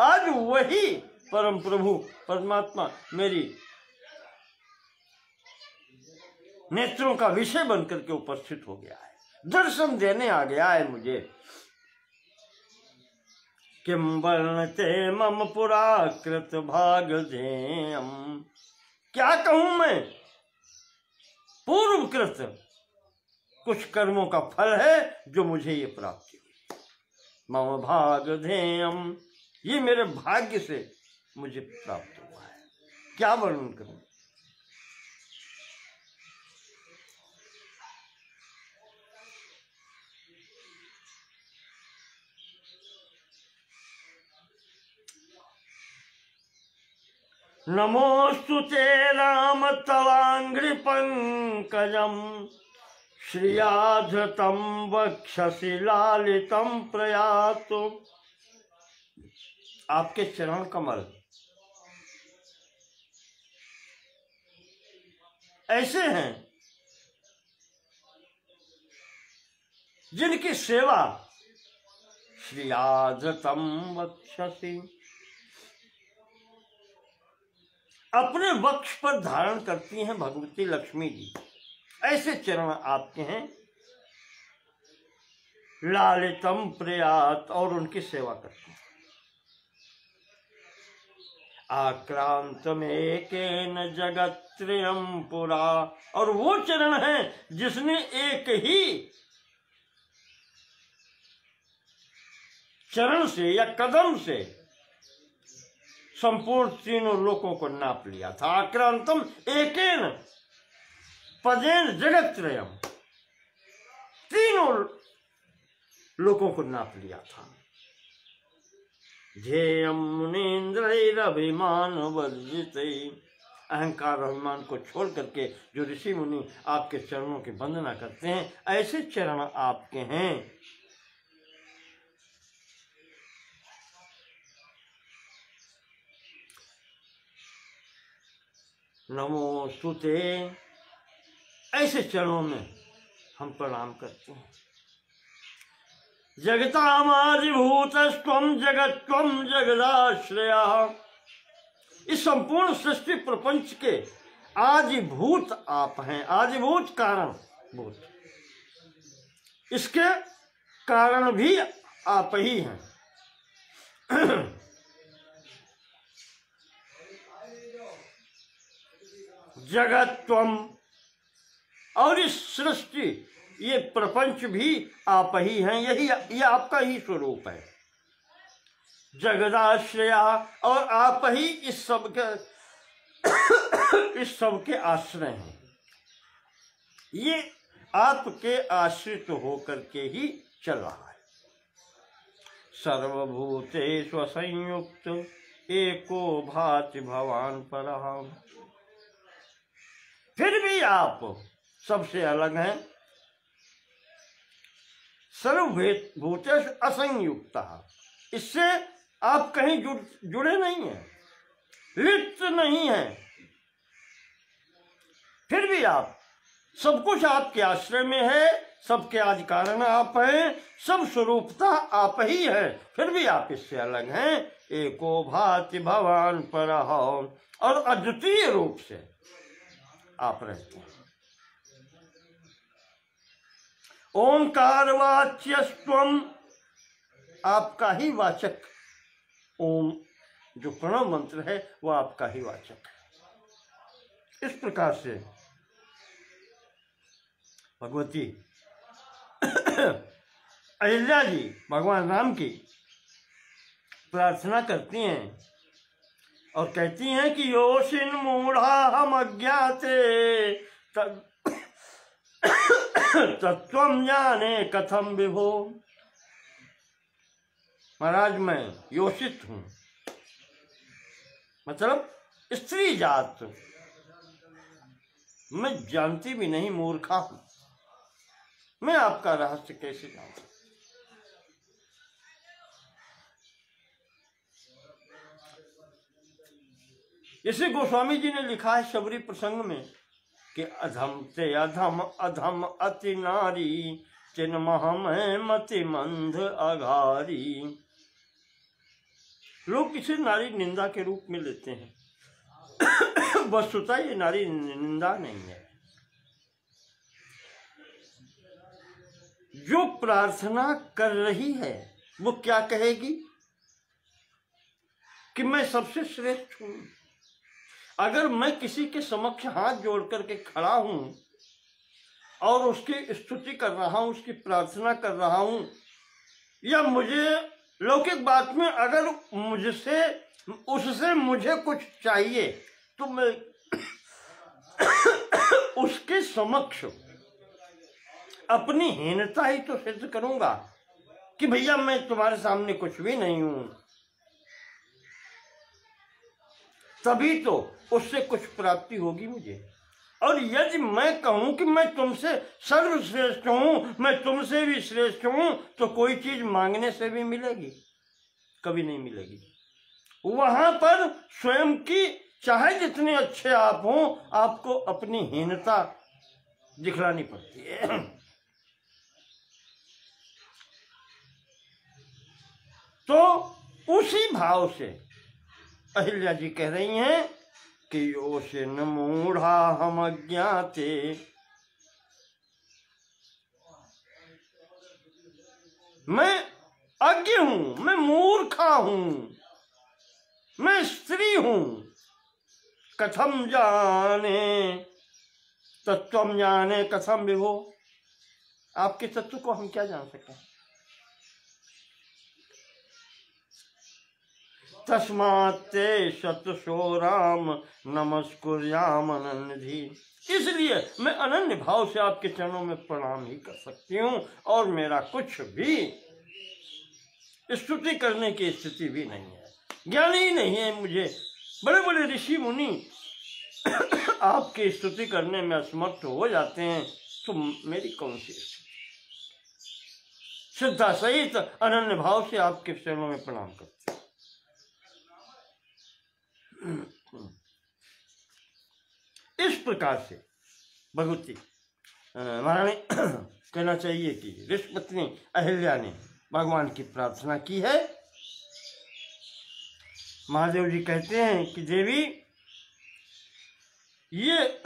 आज वही परम प्रभु परमात्मा मेरी नेत्रों का विषय बनकर के उपस्थित हो गया है, दर्शन देने आ गया है मुझे। किम वर्णते मम पुराकृत भागधेयम, क्या कहूं मैं, पूर्वकृत कुछ कर्मों का फल है जो मुझे ये प्राप्ति हुई। मम भागधेयम, ये मेरे भाग्य से मुझे प्राप्त हुआ है, क्या वर्णन करूं। नमोस्तुते राम तवांघ्रि पंकजम श्रियाधृतं वक्षसि लालितं प्रयातु। आपके चरण कमल ऐसे हैं जिनकी सेवा श्रियाधृतं वक्षसि अपने वक्ष पर धारण करती हैं भगवती लक्ष्मी जी। ऐसे चरण आपके हैं, लालितम प्रयात, और उनकी सेवा करते हैं। आक्रांतमेकेन जगत्त्रयं पुरा, और वो चरण है जिसने एक ही चरण से या कदम से संपूर्ण तीनों लोकों को नाप लिया था। आक्रांतम एकेन पदेन जगत्त्रयम, तीनों लोकों को नाप लिया था। ध्येयं मुनीन्द्रैरभिमान वर्जितै, अहंकार अभिमान को छोड़ करके जो ऋषि मुनि आपके चरणों की वंदना करते हैं, ऐसे चरण आपके हैं। नमोस्तुते, ऐसे चरणों में हम प्रणाम करते हैं। जगतामादिभूतस्त्वं जगत्त्वं जगदाश्रया, इस संपूर्ण सृष्टि प्रपंच के आदिभूत आप हैं, आदिभूत कारण भूत, इसके कारण भी आप ही हैं। जगत्त्वम, और इस सृष्टि ये प्रपंच भी आप ही हैं, ये आपका ही स्वरूप है। जगदाश्रया, और आप ही इस सब के आश्रय हैं। ये आपके आश्रित होकर के ही चल रहा है। सर्वभूतेषु संयुक्त एको भाति भवान परः, फिर भी आप सबसे अलग हैं। सर्वभूतेषु असंयुक्तः, इससे आप कहीं जुड़े नहीं हैं, लिप्त नहीं हैं। फिर भी आप, सब कुछ आपके आश्रय में है, सबके आदि कारण आप हैं, सब स्वरूपता आप ही है, फिर भी आप इससे अलग हैं। एको भाति भवान परः, और अद्वितीय रूप से आप रहते हैं। ओंकारवाच्यस्त्वं, आपका ही वाचक, ओम जो प्रणव मंत्र है वो आपका ही वाचक है। इस प्रकार से भगवती अहिल्या जी भगवान राम की प्रार्थना करती हैं और कहती हैं कि योषिन मूढ़ा हम अज्ञाते तत्वं ज्ञाने कथम विभो। महाराज मैं योषित हूं, मतलब स्त्री जात, मैं जानती भी नहीं, मूर्खा हूं, मैं आपका रहस्य कैसे जानूं। इसे गोस्वामी जी ने लिखा है शबरी प्रसंग में कि अधम ते अधम अधम अति नारी चिन्मह मति मंद अघारी। लोग इसे नारी निंदा के रूप में लेते हैं, वस्तुतः ये नारी निंदा नहीं है। जो प्रार्थना कर रही है वो क्या कहेगी कि मैं सबसे श्रेष्ठ हूं। अगर मैं किसी के समक्ष हाथ जोड़ करके खड़ा हूं और उसकी स्तुति कर रहा हूं, उसकी प्रार्थना कर रहा हूं, या मुझे लौकिक बात में अगर उससे मुझे कुछ चाहिए तो मैं उसके समक्ष अपनी हीनता ही तो सिद्ध करूंगा कि भैया मैं तुम्हारे सामने कुछ भी नहीं हूं। तभी तो उससे कुछ प्राप्ति होगी मुझे। और यदि मैं कहूं कि मैं तुमसे सर्वश्रेष्ठ हूं, मैं तुमसे भी श्रेष्ठ हूं, तो कोई चीज मांगने से भी मिलेगी? कभी नहीं मिलेगी। वहां पर स्वयं की, चाहे जितने अच्छे आप हों, आपको अपनी हीनता दिखलानी पड़ती है। तो उसी भाव से अहिल्या जी कह रही हैं कि यो से न मूढ़ा हम अज्ञाते, मैं अज्ञ हूं, मैं मूर्खा हूं, मैं स्त्री हूं। कथम जाने तत्वम जाने कथम विभो, आपके तत्व को हम क्या जान सकते हैं? तस्मात्ते सतसो राम नमस्कुर्याम अनन्यधि, इसलिए मैं अनन्य भाव से आपके चरणों में प्रणाम ही कर सकती हूँ, और मेरा कुछ भी स्तुति करने की स्थिति भी नहीं है, ज्ञान ही नहीं है मुझे। बड़े बड़े ऋषि मुनि आपकी स्तुति करने में असमर्थ हो जाते हैं, तो मेरी कौन सी स्थिति? श्रद्धा सहित अनन्य भाव से आपके चरणों में प्रणाम करते हैं। इस प्रकार से भगवती महारानी कहना चाहिए कि ऋषि पत्नी अहिल्या ने भगवान की प्रार्थना की है। महादेव जी कहते हैं कि देवी, ये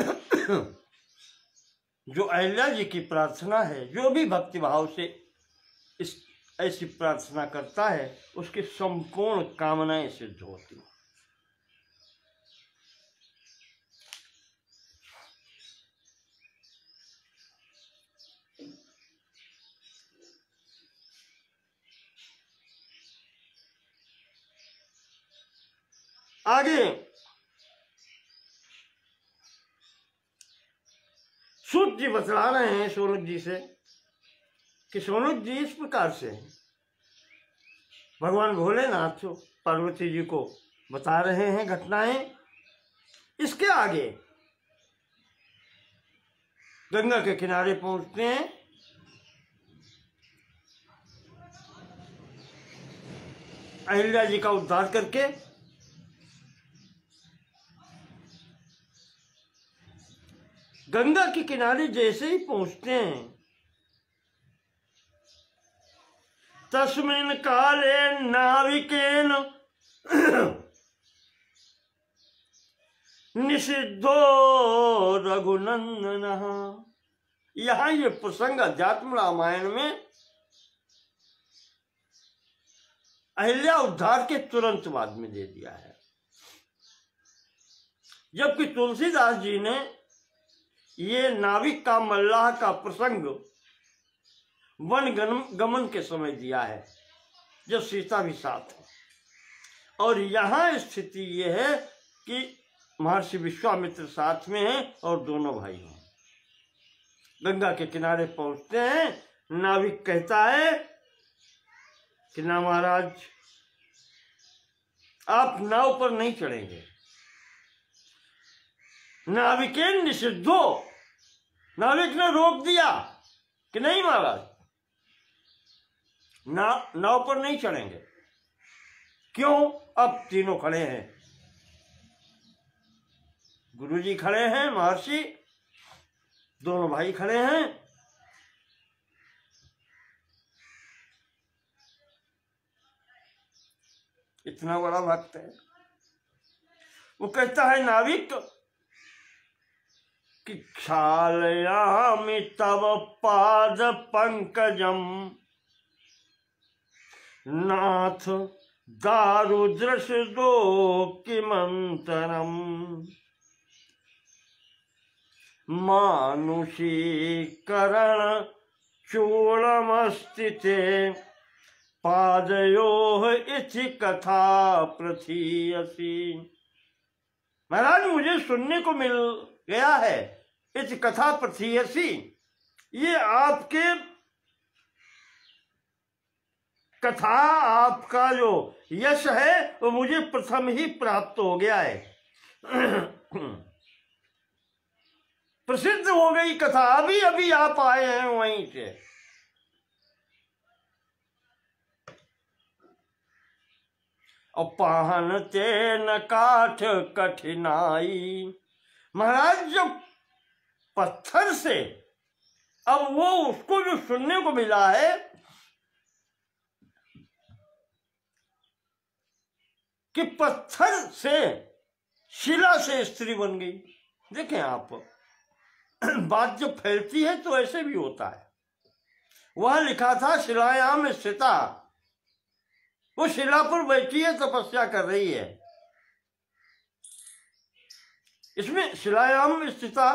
जो अहिल्या जी की प्रार्थना है, जो भी भक्ति भाव से इस ऐसी प्रार्थना करता है, उसकी संपूर्ण कामनाएं सिद्ध होती हैं। आगे सूत जी बतला रहे हैं शौनक जी से कि शौनक जी इस प्रकार से भगवान भोलेनाथ पार्वती जी को बता रहे हैं घटनाएं। इसके आगे गंगा के किनारे पहुंचते हैं। अहिल्या जी का उद्धार करके गंगा के किनारे जैसे ही पहुंचते हैं, तस्मिन् काले नाविकेन निषिद्धो रघुनंदन। यहाँ ये प्रसंग अध्यात्म रामायण में अहिल्या उद्धार के तुरंत बाद में दे दिया है, जबकि तुलसीदास जी ने ये नाविक का, मल्लाह का प्रसंग वन गमन के समय दिया है, जब सीता भी साथ है। और यहाँ स्थिति ये है कि महर्षि विश्वामित्र साथ में हैं और दोनों भाई हैं। गंगा के किनारे पहुंचते हैं। नाविक कहता है कि ना महाराज, आप नाव पर नहीं चढ़ेंगे। नाविकेन निषिद्धो, नाविक ने रोक दिया कि नहीं महाराज, नाव पर नहीं चढ़ेंगे। क्यों? अब तीनों खड़े हैं, गुरुजी खड़े हैं, महर्षि, दोनों भाई खड़े हैं। इतना बड़ा भक्त है। वो कहता है नाविक कि क्षालयामि तव पाद पंकजम नाथ दारुदृश दो किमंतरम मानुषी करण चूड़मस्तिते पादयोः इति कथा प्रथीयसी। महाराज, मुझे सुनने को मिल गया है, इति कथा प्रथीयसी, ये आपके कथा, आपका जो यश है वो मुझे प्रथम ही प्राप्त हो गया है। प्रसिद्ध हो गई कथा, अभी अभी आप आए हैं वहीं से। और पाहनते न काठ कठिनाई, महाराज जब पत्थर से, अब वो उसको जो सुनने को मिला है कि पत्थर से, शिला से स्त्री बन गई। देखें आप, बात जब फैलती है तो ऐसे भी होता है। वह लिखा था शिलायाम स्थिता, वो शिला पर बैठी है, तपस्या कर रही है। इसमें शिलायाम स्थिता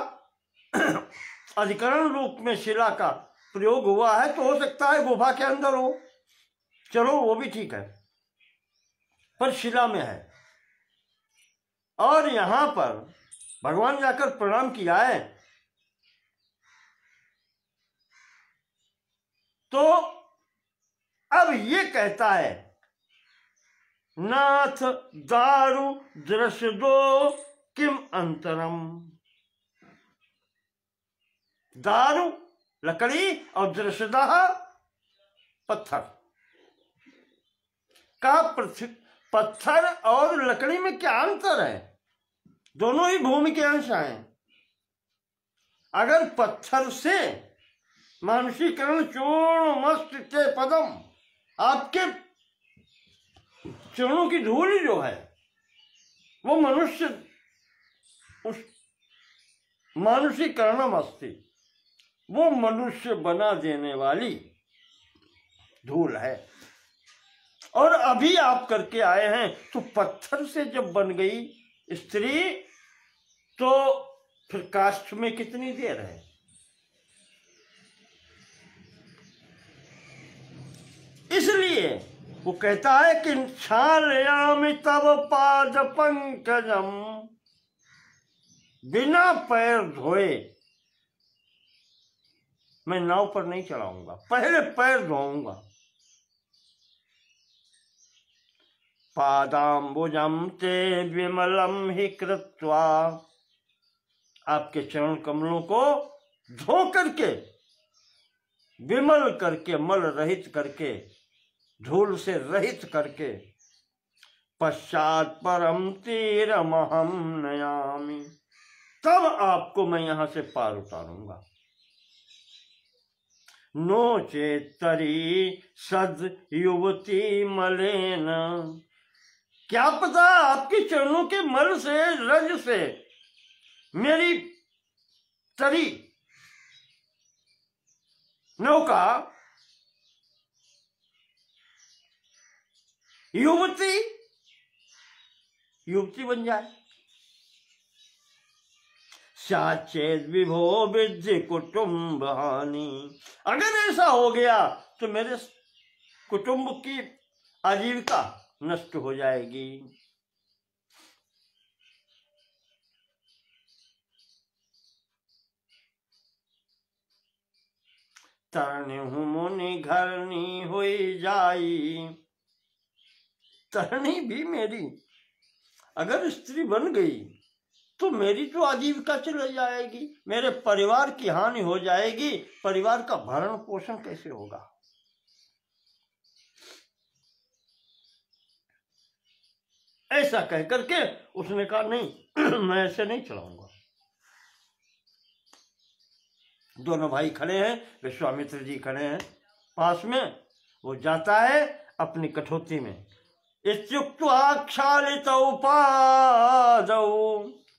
अधिकरण रूप में शिला का प्रयोग हुआ है, तो हो सकता है गुफा के अंदर हो, चलो वो भी ठीक है, पर शिला में है। और यहां पर भगवान जाकर प्रणाम किया है, तो अब ये कहता है, नाथ दारु दृश्य दो किम अंतरम। दारु लकड़ी और दृश्यदा पत्थर का, पत्थर और लकड़ी में क्या अंतर है? दोनों ही भूमि के अंश हैं। अगर पत्थर से मानसीकरण चूर्ण मस्त के पदम, आपके चरणों की धूल जो है वो मनुष्य, उस मानसीकरणम अस्ति, वो मनुष्य बना देने वाली धूल है। और अभी आप करके आए हैं, तो पत्थर से जब बन गई स्त्री, तो फिर काष्ठ में कितनी देर है? इसलिए वो कहता है कि क्षालयामि तव पाद पंकजम, बिना पैर धोए मैं नाव पर नहीं चलाऊंगा, पहले पैर धोऊंगा। पादाम्बुजम ते विमलम ही कृत्वा, आपके चरण कमलों को धो करके, विमल करके, मल रहित करके, धूल से रहित करके, पश्चात परम तीरमहम नयामि, तब आपको मैं यहां से पार उतारूंगा। नो चेतरी सद युवती मलेन, क्या पता आपके चरणों के मल से, रज से मेरी तरी नौका युवती बन जाए। साचेत विभो विद्य कुटुंब हानि, अगर ऐसा हो गया तो मेरे कुटुंब की आजीविका नष्ट हो जाएगी। तरणी हूं मुनि घरनी हुई जाई, तरणी भी मेरी अगर स्त्री बन गई तो मेरी तो आजीविका चली जाएगी, मेरे परिवार की हानि हो जाएगी, परिवार का भरण पोषण कैसे होगा? ऐसा कह करके उसने कहा नहीं मैं ऐसे नहीं चलाऊंगा। दोनों भाई खड़े हैं, विश्वामित्र जी खड़े हैं पास में। वो जाता है अपनी कठौती में, इत्युक्त्वा क्षालितौ पादौ,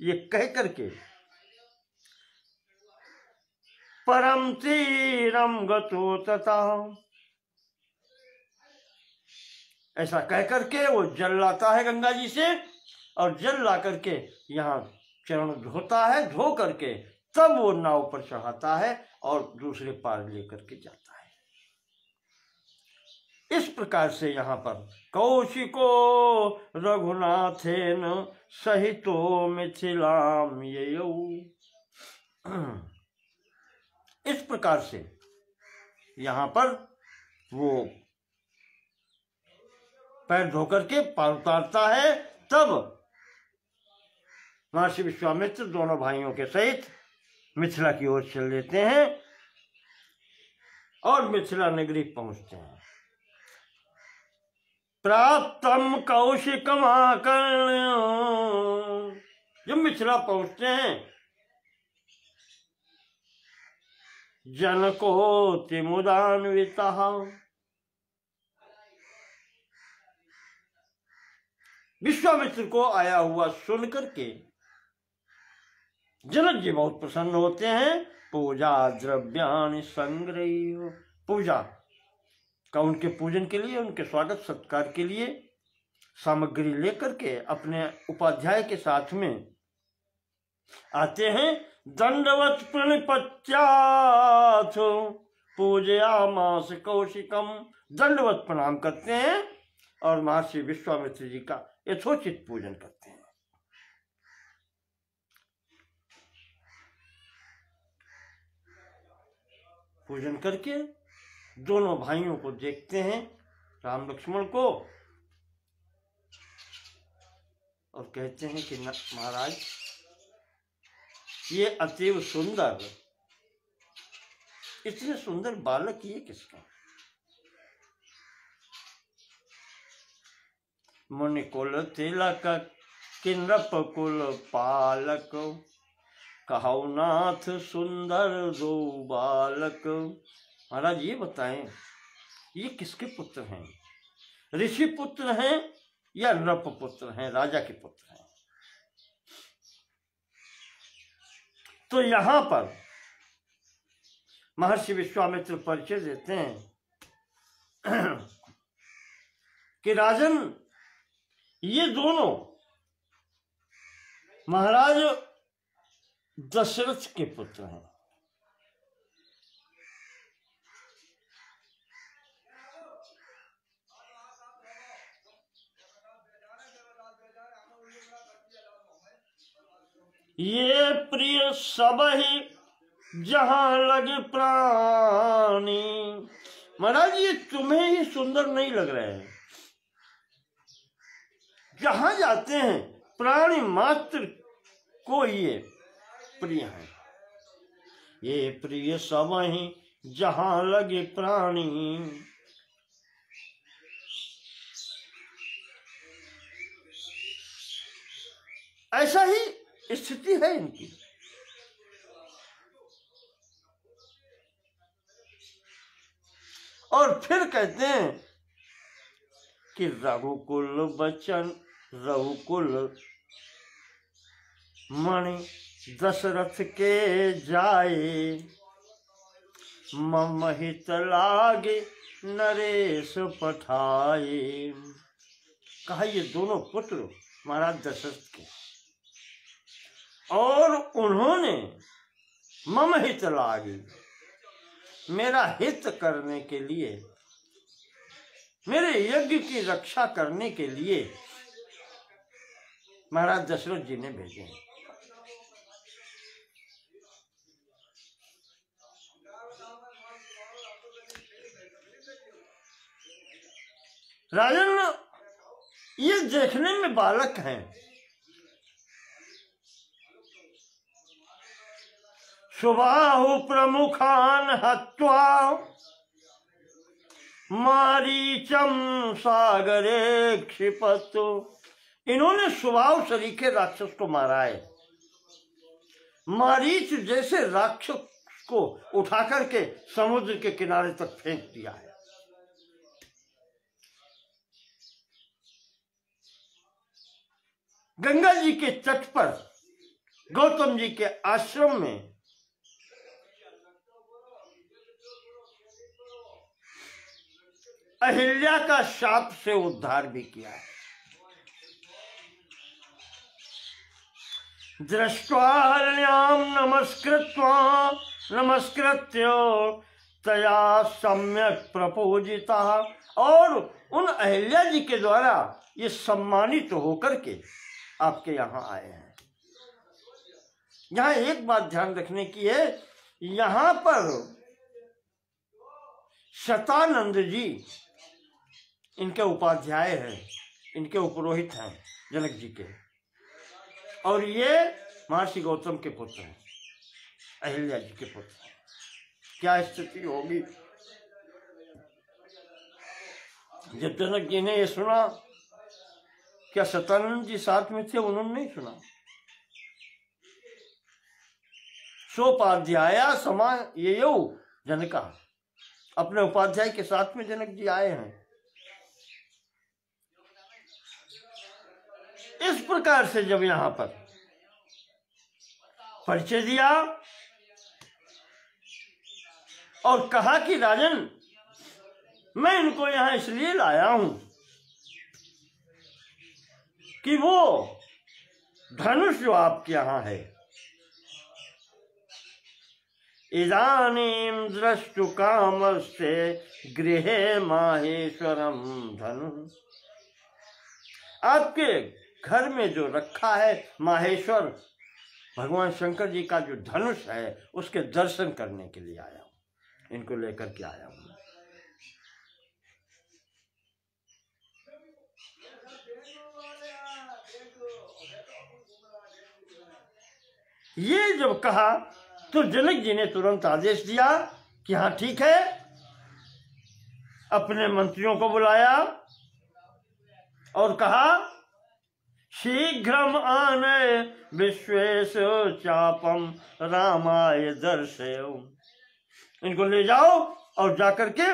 ये कह करके परम तीरम गतो तथा, ऐसा कह करके वो जल लाता है गंगा जी से, और जल ला करके यहाँ चरण धोता है, धो करके तब वो नाव पर चढ़ाता है और दूसरे पार लेकर के जाता है। इस प्रकार से यहाँ पर कौशिको रघुनाथेन सहितो मिथिलाम ययौ, इस प्रकार से यहाँ पर वो पैर धोकर के पार उतारता है। तब महर्षि विश्वामित्र दोनों भाइयों के सहित मिथिला की ओर चल देते हैं और मिथिला नगरी पहुंचते हैं। प्राप्तम कौशिकमाकर्ण्य, जब मिथिला पहुंचते हैं जनकोतिमुदान्वितः, विश्वामित्र को आया हुआ सुन करके जनक जी बहुत प्रसन्न होते हैं। पूजा द्रव्यानि संग्रह, पूजा का उनके पूजन के लिए, उनके स्वागत सत्कार के लिए सामग्री लेकर के अपने उपाध्याय के साथ में आते हैं। दंडवत प्रणिपत्याथ पूजयामास कौशिकम, दंडवत प्रणाम करते हैं और महर्षि विश्वामित्र जी का यथोचित पूजन करते हैं। पूजन करके दोनों भाइयों को देखते हैं, राम लक्ष्मण को, और कहते हैं कि महाराज ये अतीव सुंदर, इतने सुंदर बालक ये किसका? मुनिकुल तिलक किन्नप कुल पालक, कहौ नाथ सुंदर दो बालक। महाराज ये बताएं ये किसके पुत्र हैं? ऋषि पुत्र हैं या नृप पुत्र हैं, राजा के पुत्र हैं? तो यहां पर महर्षि विश्वामित्र परिचय देते हैं कि राजन ये दोनों महाराज दशरथ के पुत्र हैं। ये प्रिय सब ही जहां लगे प्राणी, महाराज ये तुम्हें ही सुंदर नहीं लग रहे हैं, जहां जाते हैं प्राणी मात्र को ये प्रिय है। ये प्रिय सब ही जहां लगे प्राणी, ऐसा ही स्थिति है इनकी। और फिर कहते हैं कि रघुकुल बचन रघुकुल मणि दशरथ के जाए, मम हित लागे नरेश पठाए। कहा ये दोनों पुत्र महाराज दशरथ के, और उन्होंने मम हित लागे, मेरा हित करने के लिए, मेरे यज्ञ की रक्षा करने के लिए महाराज दशरथ जी ने भेजे। राजन ये देखने में बालक हैं, सुबाहु प्रमुखान हत्वा मारीचम सागरे क्षिपतु। इन्होंने सुबाहु सरीखे राक्षस को मारा है, मारीच जैसे राक्षस को उठा करके समुद्र के किनारे तक फेंक दिया है। गंगा जी के तट पर गौतम जी के आश्रम में अहिल्या का शाप से उद्धार भी किया है। दृष्ट्वा अहिल्यां नमस्कृत्य तया सम्यक प्रपूजिता। और उन अहिल्या जी के द्वारा ये सम्मानित होकर के आपके यहाँ आए हैं। यहाँ एक बात ध्यान रखने की है, यहाँ पर शतानंद जी इनके उपाध्याय हैं, इनके उपरोहित हैं जनक जी के। और ये महर्षि गौतम के पुत्र हैं, अहिल्या जी के पुत्र हैं। क्या स्थिति होगी जब जनक जी ने ये सुना? क्या सतानंद जी साथ में थे? उन्होंने नहीं सुना। सोपाध्याया समा ये जनका, अपने उपाध्याय के साथ में जनक जी आए हैं। इस प्रकार से जब यहां पर परिचय दिया और कहा कि राजन, मैं इनको यहां इसलिए लाया हूं कि वो धनुष जो आपके यहां है, इदानीं द्रष्टु कामस्ते गृहे माहेश्वरम धनु, आपके घर में जो रखा है माहेश्वर भगवान शंकर जी का जो धनुष है, उसके दर्शन करने के लिए आया हूं, इनको लेकर के आया हूं। ये जब कहा तो जनक जी ने तुरंत आदेश दिया कि हाँ ठीक है। अपने मंत्रियों को बुलाया और कहा शीघ्रम आने विश्वेश चापम रामाय दर्शयो, इनको ले जाओ और जाकर के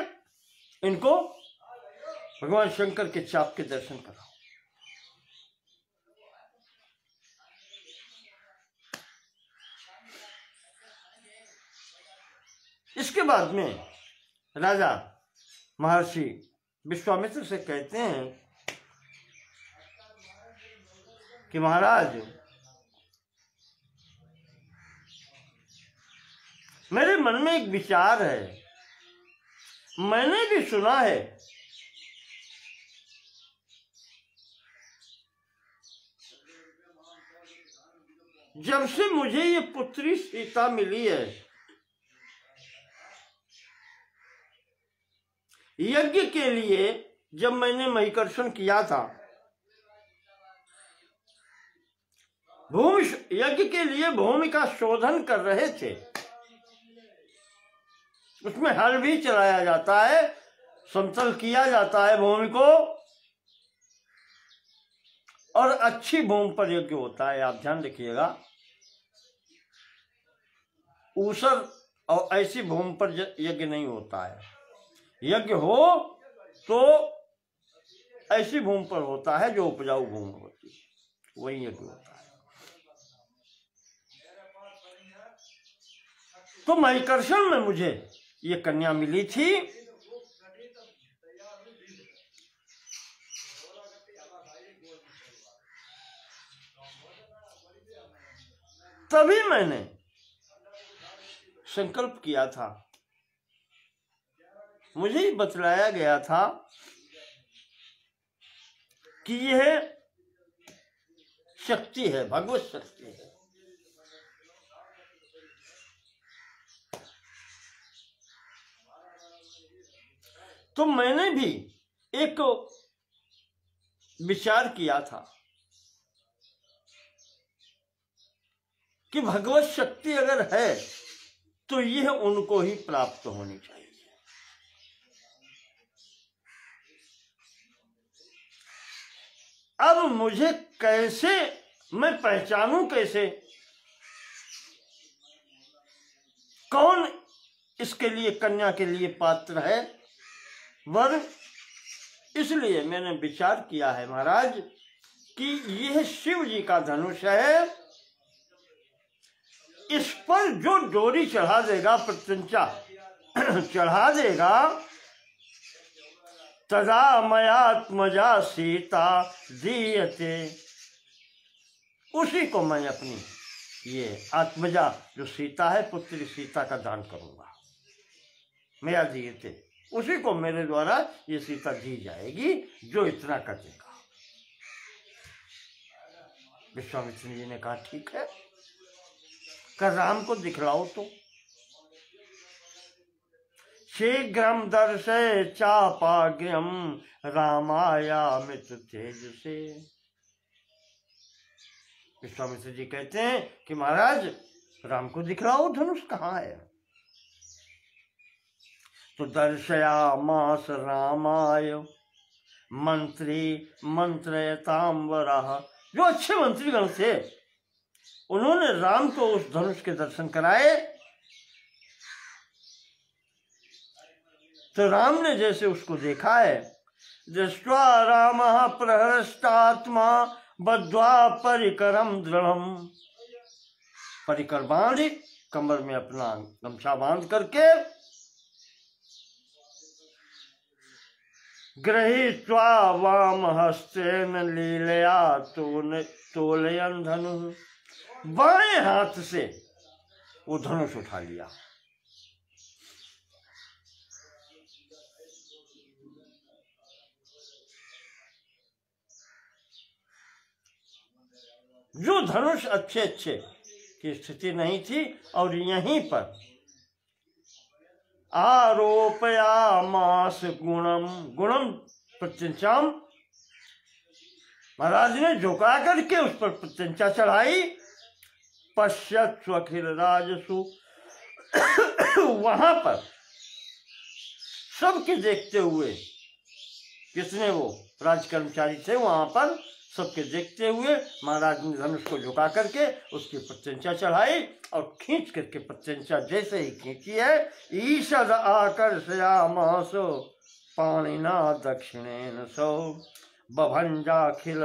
इनको भगवान शंकर के चाप के दर्शन कराओ। इसके बाद में राजा महर्षि विश्वामित्र से कहते हैं कि महाराज, मेरे मन में एक विचार है, मैंने भी सुना है जब से मुझे ये पुत्री सीता मिली है, यज्ञ के लिए जब मैंने महिकर्षण किया था, भूमि यज्ञ के लिए भूमि का शोधन कर रहे थे, उसमें हल भी चलाया जाता है, समतल किया जाता है भूमि को, और अच्छी भूमि पर यज्ञ होता है। आप ध्यान रखिएगा, ऊसर और ऐसी भूमि पर यज्ञ नहीं होता है। यज्ञ हो तो ऐसी भूमि पर होता है जो उपजाऊ भूमि होती है, वही यज्ञ होता है। तो महिकर्षण में मुझे ये कन्या मिली थी, तभी मैंने संकल्प किया था, मुझे ही बतलाया गया था कि यह शक्ति है, भगवत शक्ति है। तो मैंने भी एक विचार किया था कि भगवत शक्ति अगर है तो यह उनको ही प्राप्त होनी चाहिए। अब मुझे कैसे, मैं पहचानूं कैसे कौन इसके लिए, कन्या के लिए पात्र है वर? इसलिए मैंने विचार किया है महाराज कि यह शिव जी का धनुष है, इस पर जो डोरी चढ़ा देगा, प्रत्यंचा चढ़ा देगा, तदा मयात्मजा सीता दीयते, उसी को मैं अपनी ये आत्मजा जो सीता है, पुत्री सीता का दान करूंगा। मेरा दीयते, उसी को मेरे द्वारा ये सीता दी जाएगी जो इतना कर देगा। विश्वामित्र जी ने कहा ठीक है, कर राम को दिखलाओ तो। शीघ्रम दर्शय चापाग्र्यम रामायामित तेज से, विश्वामित्र जी कहते हैं कि महाराज राम को दिखलाओ धनुष कहाँ है। तो दर्शयामास रामाय मंत्री मंत्रयतांबरः, जो अच्छे मंत्रीगण थे उन्होंने राम को उस धनुष के दर्शन कराए। तो राम ने जैसे उसको देखा है, दृष्ट्वा रामः प्रहरष्टात्मा बद्ध्वा परिकरम दृढ़म, परिकर बांध कमर में अपना गमछा बांध करके, गृहीत्वा वाम हस्तेन लीलया तोलयन धनुः, बाएं हाथ से वो धनुष उठा लिया। जो धनुष अच्छे अच्छे की स्थिति नहीं थी, और यहीं पर आरोपयामास गुणम, गुणम प्रत्यंचाम, महाराज ने झुका करके उस पर प्रत्यंचा चढ़ाई। पश्यत स्वखिल राजसु, वहां पर सबके देखते हुए, किसने, वो राज कर्मचारी थे, वहां पर सबके देखते हुए महाराज ने धनुष को झुका करके उसकी प्रत्यंचा चढ़ाई, और खींच करके प्रत्यंचा जैसे ही खींची है, ईषद आकर्षयामासो पाणिना दक्षिणेन सो बभंजाखिल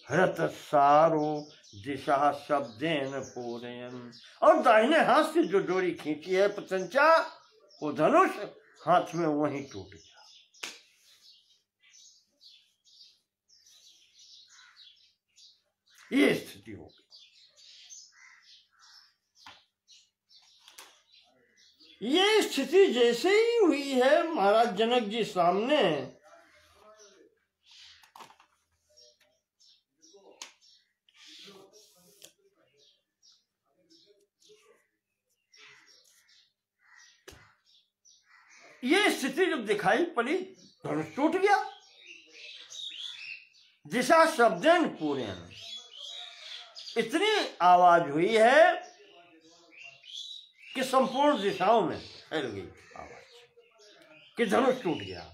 हृतसारो दिशा शब्देन पूरयन्, और दाहिने हाथ से जो डोरी खींची है प्रत्यंचा, वो धनुष हाथ में वहीं टूट गया। ये स्थिति हो गई। ये स्थिति जैसे ही हुई है महाराज जनक जी सामने, ये स्थिति जब दिखाई पड़ी, धनुष टूट गया। दिशा शब्देन पूरयन्, इतनी आवाज हुई है कि संपूर्ण दिशाओं में फैल गई आवाज कि धनुष टूट गया।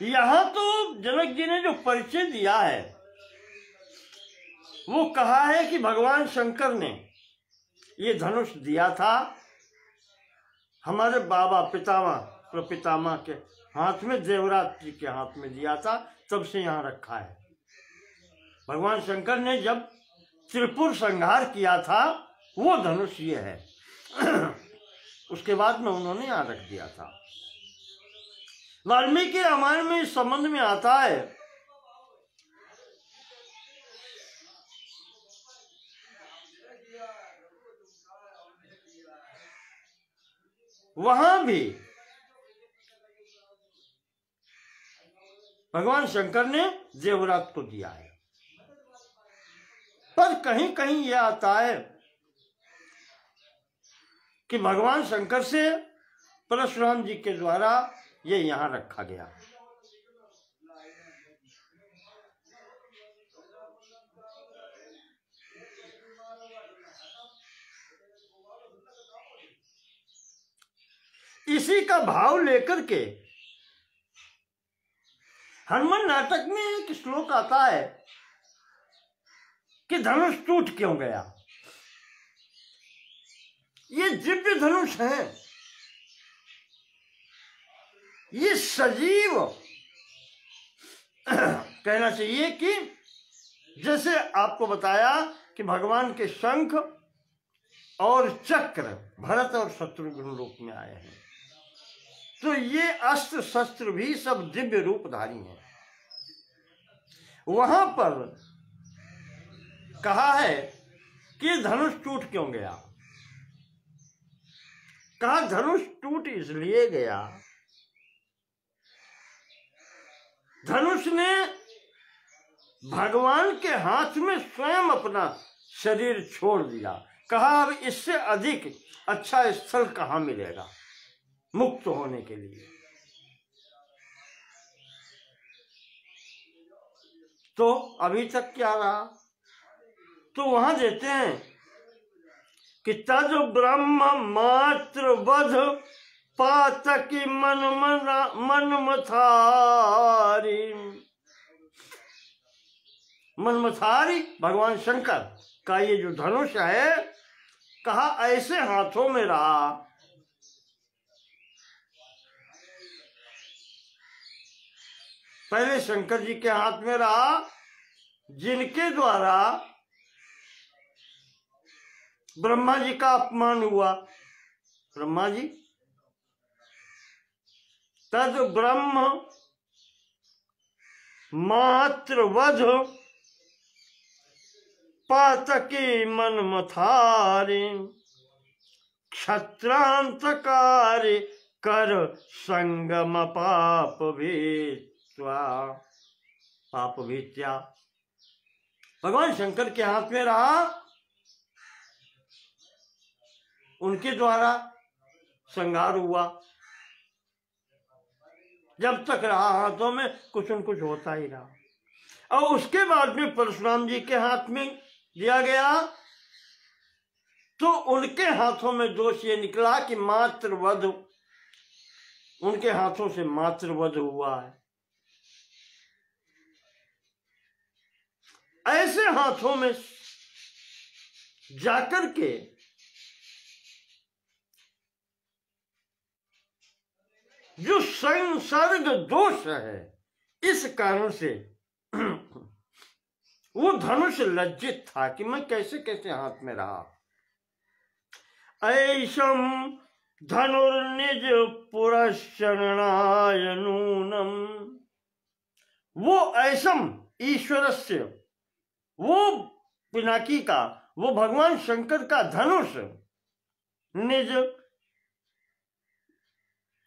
यहां तो जनक जी ने जो परिचय दिया है, वो कहा है कि भगवान शंकर ने ये धनुष दिया था, हमारे बाबा पितामह प्रपितामह के हाथ में, देवराज जी के हाथ में दिया था, तब से यहाँ रखा है। भगवान शंकर ने जब त्रिपुर संहार किया था, वो धनुष ये है। उसके बाद में उन्होंने यहाँ रख दिया था। वाल्मीकि रामायण में इस संबंध में आता है, वहां भी भगवान शंकर ने देवराज को दिया है, पर कहीं कहीं यह आता है कि भगवान शंकर से परशुराम जी के द्वारा ये यहां रखा गया। इसी का भाव लेकर के हनुमान नाटक में एक श्लोक आता है कि धनुष टूट क्यों गया। ये दिव्य धनुष है, ये सजीव कहना चाहिए कि जैसे आपको बताया कि भगवान के शंख और चक्र भरत और शत्रुघ्न रूप में आए हैं, तो ये अस्त्र शस्त्र भी सब दिव्य रूपधारी हैं। वहां पर कहा है कि धनुष टूट क्यों गया। कहा धनुष टूट इसलिए गया धनुष ने भगवान के हाथ में स्वयं अपना शरीर छोड़ दिया। कहा अब इससे अधिक अच्छा स्थल कहाँ मिलेगा मुक्त होने के लिए। तो अभी तक क्या रहा, तो वहां देते हैं कि तज ब्रह्म मात्र वध पातकी मन मथारी भगवान शंकर का ये जो धनुष है, कहा ऐसे हाथों में रहा पहले शंकर जी के हाथ में रहा, जिनके द्वारा ब्रह्मा जी का अपमान हुआ। ब्रह्मा जी तद ब्रह्म मात्र वध पातकी मन मथारी क्षत्रांतकारी कर संगम पाप भीत्या। भगवान शंकर के हाथ में रहा, उनके द्वारा संहार हुआ। जब तक रहा हाथों में कुछ न कुछ होता ही रहा। और उसके बाद में परशुराम जी के हाथ में दिया गया, तो उनके हाथों में दोष ये निकला कि मात्र वध, उनके हाथों से मात्र वध हुआ है। ऐसे हाथों में जाकर के जो संसर्ग दोष है, इस कारण से वो धनुष लज्जित था कि मैं कैसे कैसे हाथ में रहा। ऐशम धनुर्निज पुरशरणाय नूनम, वो ऐसम ईश्वरस्य, वो पिनाकी का, वो भगवान शंकर का धनुष निज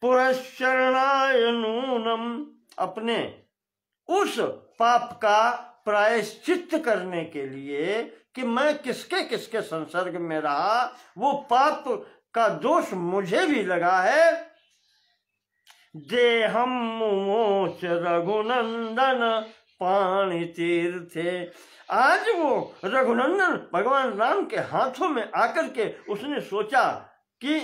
पुरशरणाय नूनम, अपने उस पाप का प्रायश्चित करने के लिए कि मैं किसके किसके संसर्ग में रहा, वो पाप का दोष मुझे भी लगा है। देहम मोच रघुनंदन पाणि तीर्थे, आज वो रघुनंदन भगवान राम के हाथों में आकर के उसने सोचा कि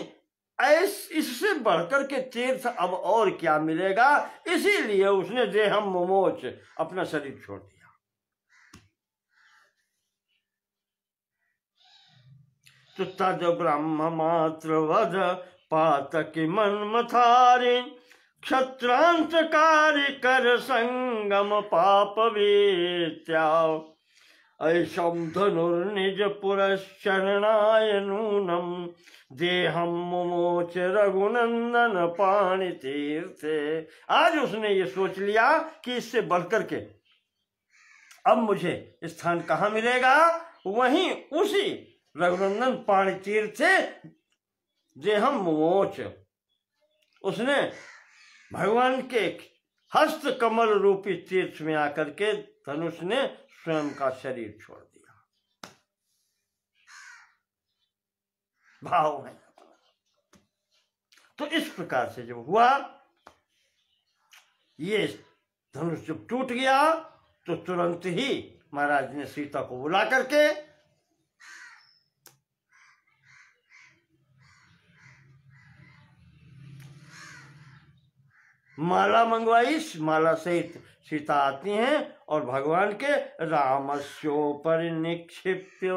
इससे बढ़कर के तीर्थ अब और क्या मिलेगा, इसीलिए उसने देहम मोच अपना शरीर छोड़ दिया। तो तद ब्रह्म मात्र वध पातकी मन मथारी क्षत्रांतकारी कर संगम पाप भीत्या। ऐशम धनुर्निज पुरशरणाय नूनम देहम मोच रघुनंदन पाणि तीर्थे। आज उसने ये सोच लिया कि इससे बढ़कर के अब मुझे स्थान कहाँ मिलेगा, वहीं उसी रघुनंदन पाणि तीर्थे देहम मोच। उसने भगवान के हस्त कमल रूपी तीर्थ में आकर के धनुष ने स्वयं का शरीर छोड़ दिया। भाव है। तो इस प्रकार से जब हुआ, ये धनुष जब टूट गया, तो तुरंत ही महाराज ने सीता को बुला करके माला मंगवाई। माला सहित सीता आती हैं और भगवान के रामस्योपरि निक्षिप्य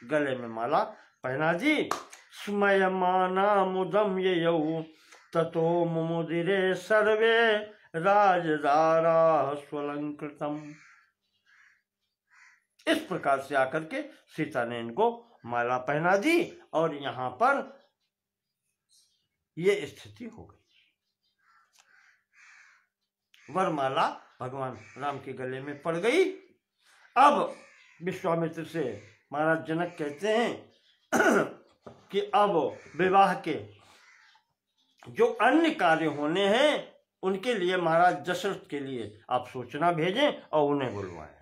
गले में माला पहना दी। स्मयमाना मुदम ययौ ततो मुमुदिरे सर्वे राजदारा स्वलंकृतम। इस प्रकार से आकर के सीता ने इनको माला पहना दी और यहां पर ये स्थिति हो गई। वरमाला भगवान राम के गले में पड़ गई। अब विश्वामित्र से महाराज जनक कहते हैं कि अब विवाह के जो अन्य कार्य होने हैं उनके लिए, महाराज दशरथ के लिए आप सूचना भेजें और उन्हें बुलवाएं।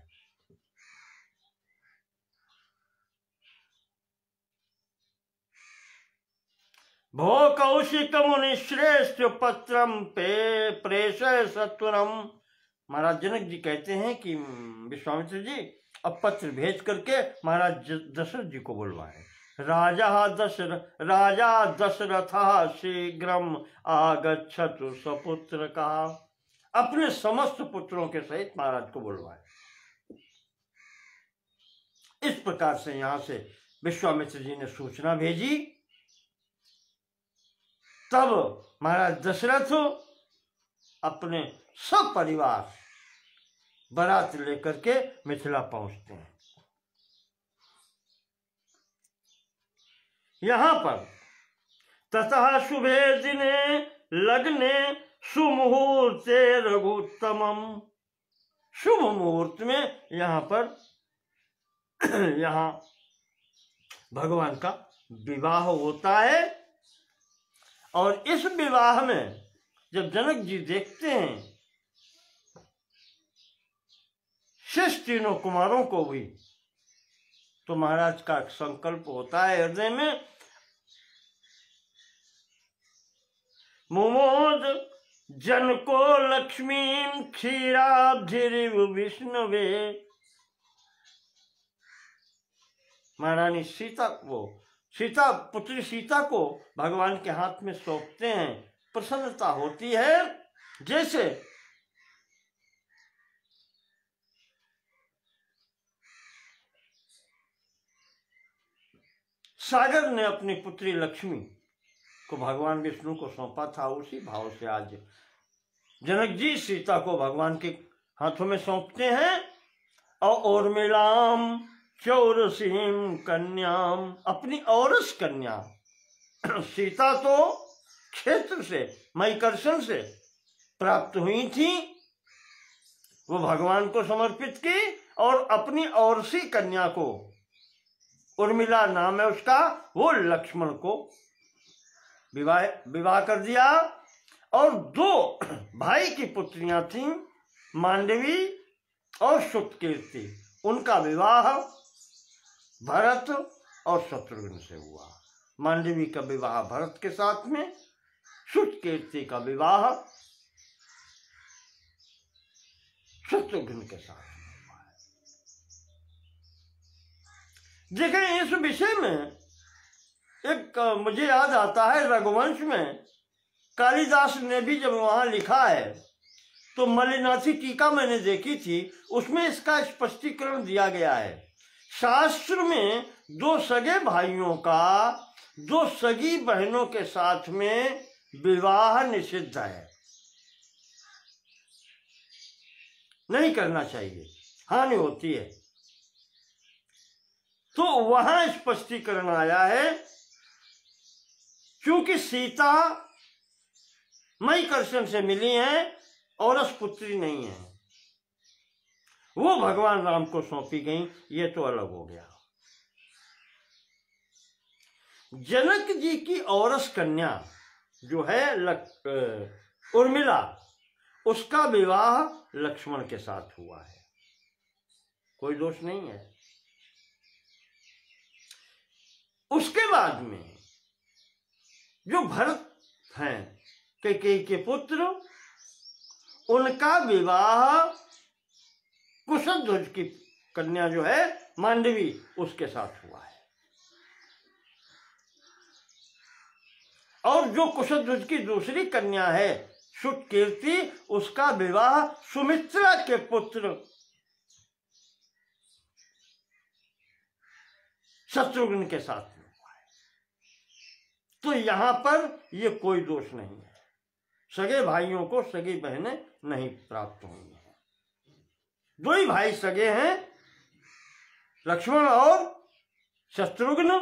भो कौशिक मुनि श्रेष्ठ पत्रम पे प्रेषय सत्वरम। महाराज जनक जी कहते हैं कि विश्वामित्र जी अब पत्र भेज करके महाराज दशरथ जी को बुलवाए। राजा दशरथ शीघ्रम आगच्छतु सपुत्र का। अपने समस्त पुत्रों के सहित महाराज को बुलवाए। इस प्रकार से यहां से विश्वामित्र जी ने सूचना भेजी। तब महाराज दशरथ अपने सब परिवार बारात लेकर के मिथिला पहुंचते हैं। यहां पर ततः शुभे दिने लग्ने सुमुहूर्ते रघुत्तमम। शुभ मुहूर्त में यहां पर यहां भगवान का विवाह होता है। और इस विवाह में जब जनक जी देखते हैं, शेष तीनों कुमारों को भी, तो महाराज का संकल्प होता है हृदय में, मुमोद जन को लक्ष्मी क्षीराब्धिरिव विष्णवे। महारानी सीता को, सीता पुत्री सीता को भगवान के हाथ में सौंपते हैं। प्रसन्नता होती है जैसे सागर ने अपनी पुत्री लक्ष्मी को भगवान विष्णु को सौंपा था। उसी भाव से आज जनक जी सीता को भगवान के हाथों में सौंपते हैं। और उर्मिलाम चौरसीम कन्याम, अपनी औरस कन्या सीता तो क्षेत्र से, मैकर्षण से प्राप्त हुई थी, वो भगवान को समर्पित की। और अपनी औरसी कन्या को, उर्मिला नाम है उसका, वो लक्ष्मण को विवाह कर दिया। और दो भाई की पुत्रियां थीं, मांडवी और सुतकीर्ति, उनका विवाह भरत और शत्रुघ्न से हुआ। मांडवी का विवाह भरत के साथ में, सुतकीर्ति का विवाह शत्रुघ्न के साथ में हुआ है। देखें, इस विषय में एक मुझे याद आता है, रघुवंश में कालिदास ने भी जब वहां लिखा है, तो मलिनाथी टीका मैंने देखी थी, उसमें इसका स्पष्टीकरण दिया गया है। शास्त्र में दो सगे भाइयों का दो सगी बहनों के साथ में विवाह निषिद्ध है, नहीं करना चाहिए, हानि होती है। तो वहां स्पष्टीकरण आया है, क्योंकि सीता मैकर्षण से मिली हैं, औरस पुत्री नहीं है, वो भगवान राम को सौंपी गई, ये तो अलग हो गया। जनक जी की औरस कन्या जो है उर्मिला, उसका विवाह लक्ष्मण के साथ हुआ है, कोई दोष नहीं है। उसके बाद में जो भरत हैं, कैकेयी के पुत्र, उनका विवाह कुशध्वज की कन्या जो है मांडवी, उसके साथ हुआ है। और जो कुशध्वज की दूसरी कन्या है सुतकीर्ति, उसका विवाह सुमित्रा के पुत्र शत्रुघ्न के साथ में हुआ है। तो यहां पर ये कोई दोष नहीं है, सगे भाइयों को सगी बहनें नहीं प्राप्त हुई हैं। दो ही भाई सगे हैं, लक्ष्मण और शत्रुघ्न,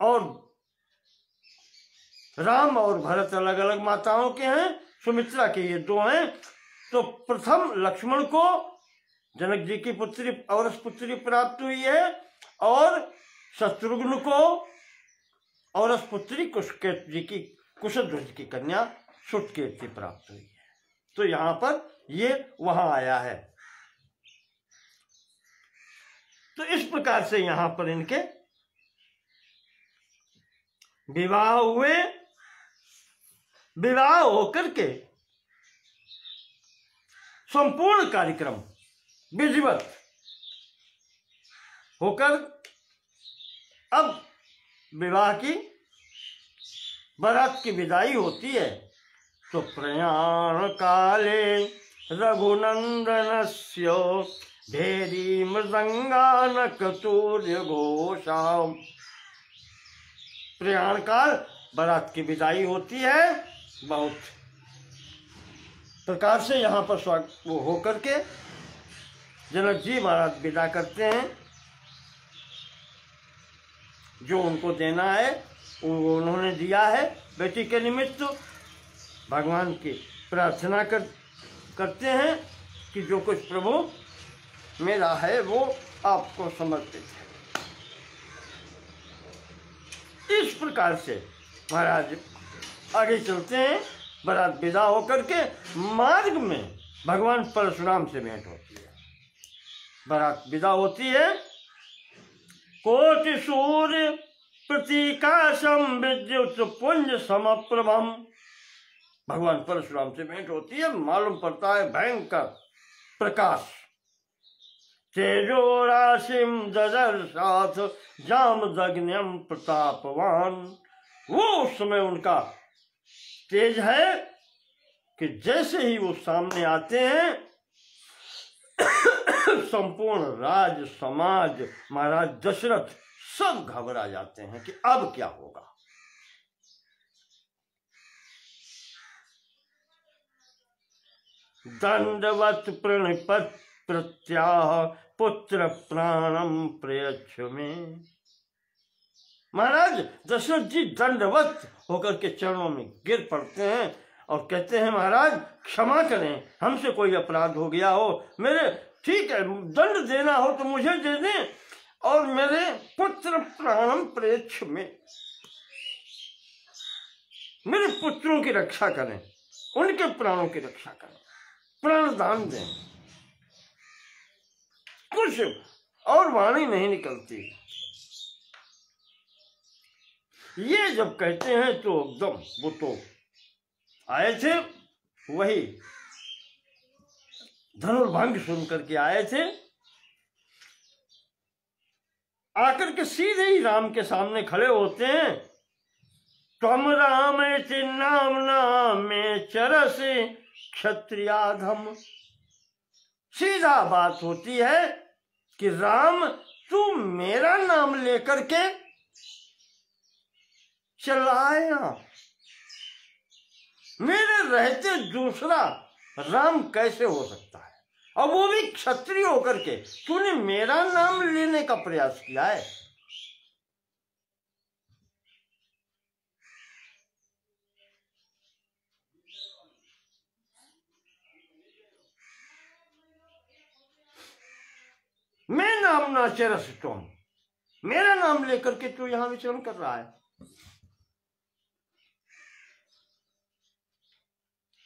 और राम और भरत अलग अलग माताओं के हैं, सुमित्रा के ये दो हैं। तो प्रथम लक्ष्मण को जनक जी की पुत्री औरस पुत्री प्राप्त हुई है, और शत्रुघ्न को औरस पुत्री कुशध्वज की कन्या सुटकीर्ति प्राप्त हुई है। तो यहां पर ये वहां आया है। तो इस प्रकार से यहां पर इनके विवाह हुए। विवाह होकर के संपूर्ण कार्यक्रम विधिवत होकर अब विवाह की बारात की विदाई होती है। तो प्रयाण काले रघुनंदनस्य भेरी मृदंगानक तूर्य घोषाम। प्रयाण काल बारात की विदाई होती है। बहुत प्रकार से यहाँ पर स्वागत वो होकर के जनक जी महाराज विदा करते हैं। जो उनको देना है वो उन्होंने दिया है। बेटी के निमित्त भगवान की प्रार्थना करते हैं कि जो कुछ प्रभु मेरा है वो आपको समर्पित है। इस प्रकार से महाराज आगे चलते हैं। बारात विदा होकर के मार्ग में भगवान परशुराम से भेंट होती है। बारात विदा होती है। कोटि सूर्य प्रतीकाशम विद्युत पुंज समप्रभम। भगवान परशुराम से भेंट होती है। मालूम पड़ता है भयंकर प्रकाश। तेजो राशिम ददर्शाथ जाम दग्न्यम प्रतापवान। वो उस समय उनका तेज है कि जैसे ही वो सामने आते हैं संपूर्ण राज समाज महाराज दशरथ सब घबरा जाते हैं कि अब क्या होगा। दंडवत प्रणिपत प्रत्याह पुत्र प्राणम प्रयच्छ में। महाराज दशरथ जी दंडवत होकर के चरणों में गिर पड़ते हैं और कहते हैं महाराज क्षमा करें, हमसे कोई अपराध हो गया हो, मेरे ठीक है दंड देना हो तो मुझे दे दें और मेरे पुत्र प्राणम प्रेक्ष में, मेरे पुत्रों की रक्षा करें, उनके प्राणों की रक्षा करें, प्राणदान दें। कुछ और वाणी नहीं निकलती। ये जब कहते हैं तो एकदम वो तो आए थे वही धनुर्भंग सुन करके आए थे। आकर के सीधे ही राम के सामने खड़े होते हैं। त्वम राम नाम में चरस क्षत्रियाधम। सीधा बात होती है कि राम तू मेरा नाम लेकर के चलाया, मेरे रहते दूसरा राम कैसे हो सकता है, और वो भी क्षत्रिय होकर के तूने मेरा नाम लेने का प्रयास किया है। मैं नाम ना चरस तुम, मेरा नाम लेकर के तू यहां विचरण कर रहा है।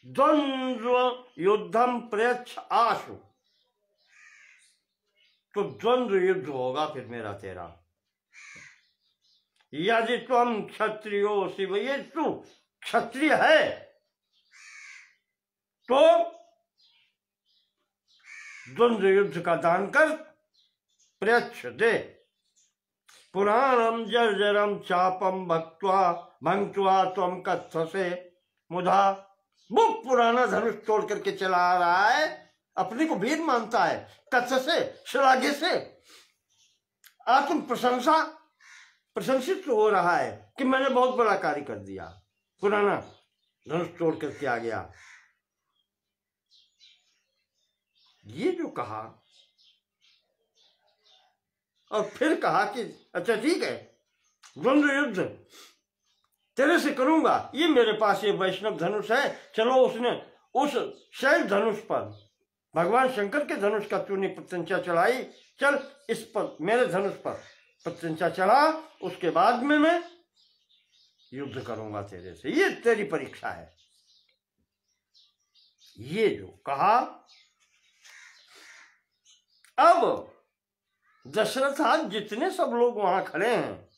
द्वंद्व युद्धम प्रयच्छ आशु। तो द्वंद्व युद्ध होगा फिर मेरा तेरा। यदि तुम क्षत्रियो शिव, ये तू क्षत्रिय है तो द्वंद्व युद्ध का दान कर, प्रयच्छ दे। पुराणम जर्जरम चापम भक्त्वा त्वम कथसे मुधा। वो पुराना धनुष तोड़ करके चला आ रहा है, अपने को वीर मानता है, कच्छ से श्लाघे से आत्म प्रशंसित हो रहा है कि मैंने बहुत बड़ा कार्य कर दिया, पुराना धनुष तोड़ करके आ गया। ये जो कहा और फिर कहा कि अच्छा ठीक है द्वंद्व युद्ध तेरे से करूंगा, ये मेरे पास ये वैष्णव धनुष है, चलो उसने उस शैल धनुष पर भगवान शंकर के धनुष का तूने प्रत्यंचा चढ़ाई, चल इस पर मेरे धनुष पर प्रत्यंचा चढ़ा, उसके बाद में मैं युद्ध करूंगा तेरे से, ये तेरी परीक्षा है। ये जो कहा, अब दशरथ आज जितने सब लोग वहां खड़े हैं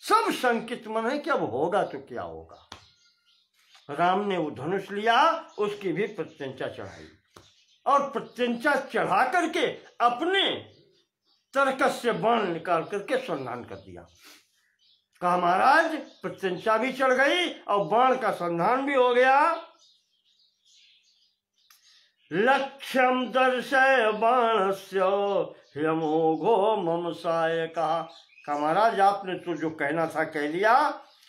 सब शंकित मन है कि अब होगा तो क्या होगा। राम ने वो धनुष लिया, उसकी भी प्रत्यंचा चढ़ाई और प्रत्यंचा चढ़ा करके अपने तरकस से बाण निकाल करके संधान कर दिया। कहा महाराज प्रत्यंचा भी चढ़ गई और बाण का संधान भी हो गया। लक्ष्यम दर्शय बाणस्य यमोघो मम साय। कहा महाराज आपने तो जो कहना था कह लिया,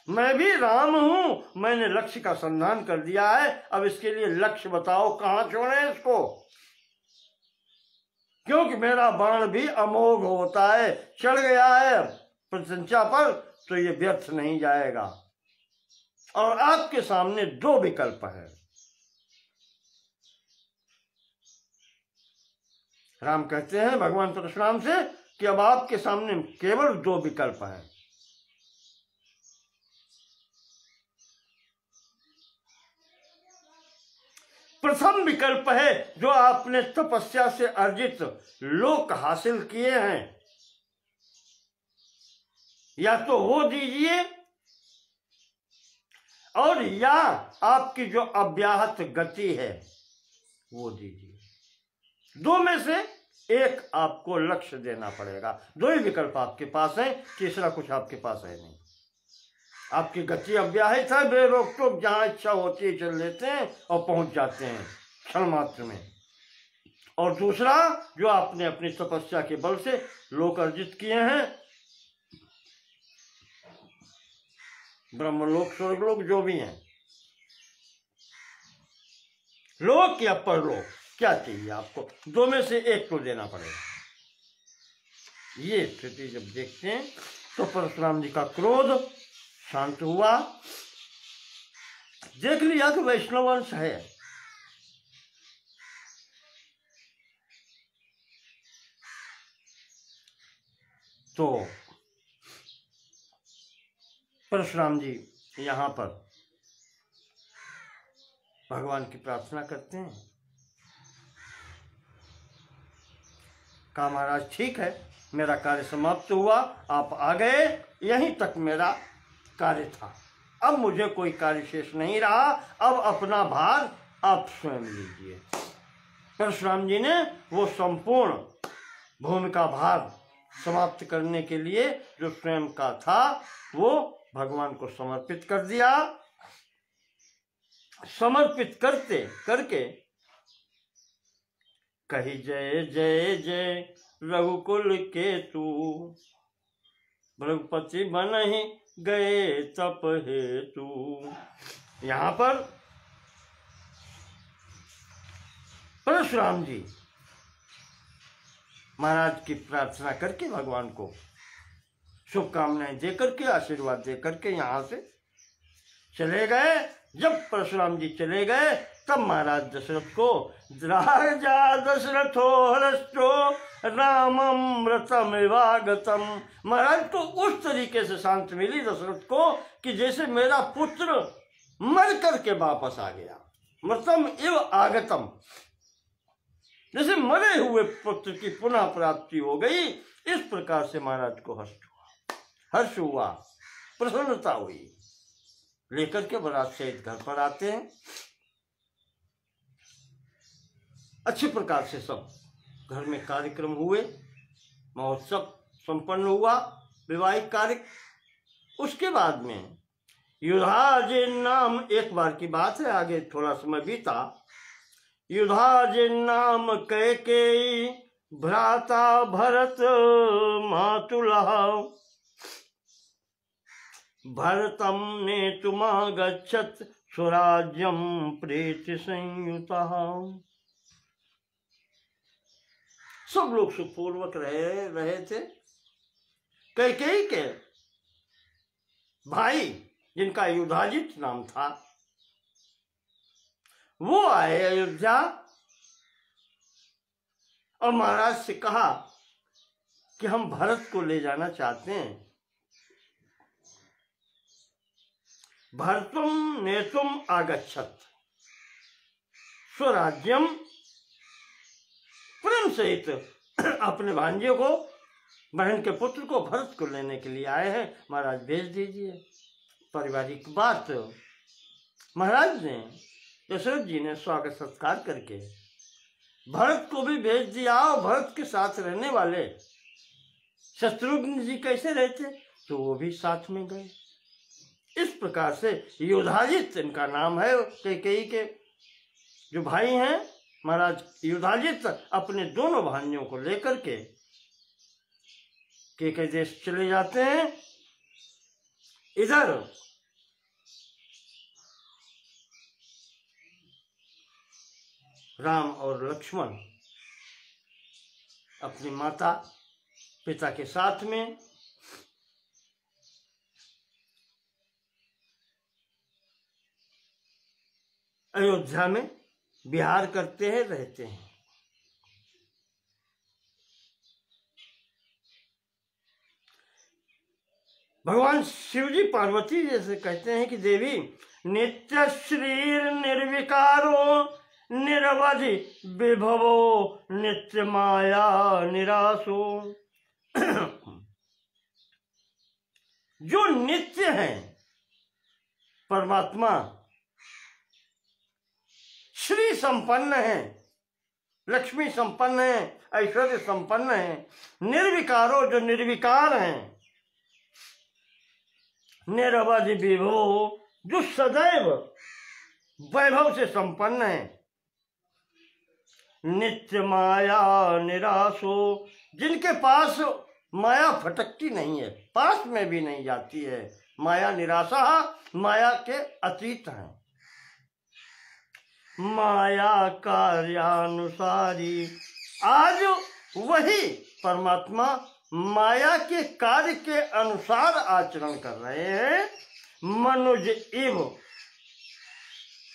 मैं भी राम हूं, मैंने लक्ष्य का संधान कर दिया है। अब इसके लिए लक्ष्य बताओ कहां छोड़े इसको, क्योंकि मेरा बाण भी अमोघ होता है, चढ़ गया है प्रत्यंचा पर, तो ये व्यर्थ नहीं जाएगा। और आपके सामने दो विकल्प है। राम कहते हैं भगवान परशुराम से कि अब आपके सामने केवल दो विकल्प हैं। प्रथम विकल्प है जो आपने तपस्या से अर्जित लोक हासिल किए हैं, या तो वो दीजिए, और या आपकी जो अव्याहत गति है वो दीजिए। दो में से एक आपको लक्ष्य देना पड़ेगा। दो ही विकल्प आपके पास है, तीसरा कुछ आपके पास है नहीं। आपकी गति अव्याहित है, बेरोक टोक जहां इच्छा होती है चल लेते हैं और पहुंच जाते हैं क्षण मात्र में। और दूसरा जो आपने अपनी तपस्या के बल से लोक अर्जित किए हैं, ब्रह्मलोक स्वर्गलोक जो भी हैं, लोक या परलोक, क्या चाहिए आपको, दो में से एक को देना पड़ेगा। ये स्थिति जब देखते हैं तो परशुराम जी का क्रोध शांत हुआ। देख लिया कि वैष्णव वंश है, तो परशुराम जी यहां पर भगवान की प्रार्थना करते हैं। कहा महाराज ठीक है, मेरा कार्य समाप्त हुआ, आप आ गए, यहीं तक मेरा कार्य था, अब मुझे कोई कार्य शेष नहीं रहा, अब अपना भार आप स्वयं लीजिए। परशुराम जी ने वो संपूर्ण भूमि का भार समाप्त करने के लिए जो स्वयं का था वो भगवान को समर्पित कर दिया। समर्पित करके कही जय जय जय रघुकुल के तू, रघुपति बनहि गए तप हेतु। यहां पर परशुराम जी महाराज की प्रार्थना करके भगवान को शुभकामनाएं देकर के, आशीर्वाद देकर के यहां से चले गए। जब परशुराम जी चले गए तब महाराज दशरथ को राजा दशरथो हरष्टो रामम रतम विवागतम। महाराज को उस तरीके से शांति मिली दशरथ को कि जैसे मेरा पुत्र मर करके वापस आ गया, मृतम इव आगतम, जैसे मरे हुए पुत्र की पुनः प्राप्ति हो गई। इस प्रकार से महाराज को हर्ष हुआ, प्रसन्नता हुई। लेकर के बारात सहित घर पर आते हैं। अच्छे प्रकार से सब घर में कार्यक्रम हुए, महोत्सव संपन्न हुआ, वैवाहिक कार्य। उसके बाद में युधाजिन नाम, एक बार की बात है, आगे थोड़ा समय बीता। युधाजिन नाम कैकेयी भ्राता भरत मातुलः, भरतम नेतुमागच्छत् स्वराज्यम प्रीति संयुतः। सब लोग सुखपूर्वक रहे थे। कैकेयी के भाई जिनका युधाजित नाम था वो आए अयोध्या और महाराज से कहा कि हम भरत को ले जाना चाहते हैं। भरतुम नेतुम आगच्छत स्वराज्यम, प्रेम सहित अपने भांजे को, बहन के पुत्र को, भरत को लेने के लिए आए हैं, महाराज भेज दीजिए। पारिवारिक बात, महाराज ने, दशरथ जी ने स्वागत सत्कार करके भरत को भी भेज दिया। और भरत के साथ रहने वाले शत्रुघ्न जी कैसे रहते, तो वो भी साथ में गए। इस प्रकार से युधाजित इनका नाम है। कैकेयी के जो भाई हैं महाराज युधाजित अपने दोनों भाइयों को लेकर के कैकेयी देश चले जाते हैं। इधर राम और लक्ष्मण अपनी माता पिता के साथ में अयोध्या में विहार करते हैं, रहते हैं। भगवान शिवजी पार्वती जैसे कहते हैं कि देवी नित्य श्रीर निर्विकारो निरवधि विभवो नित्य माया निराशो। जो नित्य है परमात्मा, श्री संपन्न है, लक्ष्मी संपन्न है, ऐश्वर्य संपन्न है। निर्विकारो जो निर्विकार हैं, निरवधि विभो जो सदैव वैभव से संपन्न है। नित्य माया निराशो जिनके पास माया फटकती नहीं है, पास में भी नहीं जाती है। माया निराशा, माया के अतीत हैं। माया कार्यानुसारी, आज वही परमात्मा माया के कार्य के अनुसार आचरण कर रहे हैं। मनुज इव,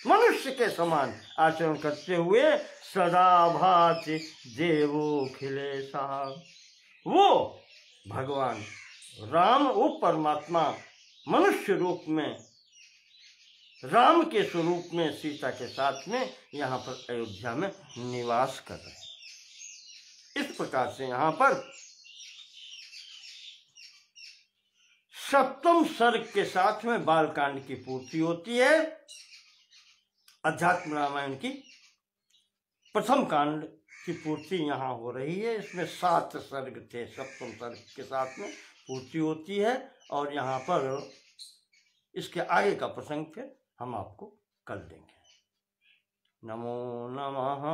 मनुष्य के समान आचरण करते हुए सदा भाति देवो खिलेशा। वो भगवान राम, वो परमात्मा मनुष्य रूप में, राम के स्वरूप में सीता के साथ में यहाँ पर अयोध्या में निवास कर रहे हैं। इस प्रकार से यहाँ पर सप्तम सर्ग के साथ में बालकांड की पूर्ति होती है। अध्यात्म रामायण की प्रथम कांड की पूर्ति यहाँ हो रही है। इसमें 7 सर्ग थे, सप्तम सर्ग के साथ में पूर्ति होती है। और यहाँ पर इसके आगे का प्रसंग फिर हम आपको कल देंगे। नमो नमः।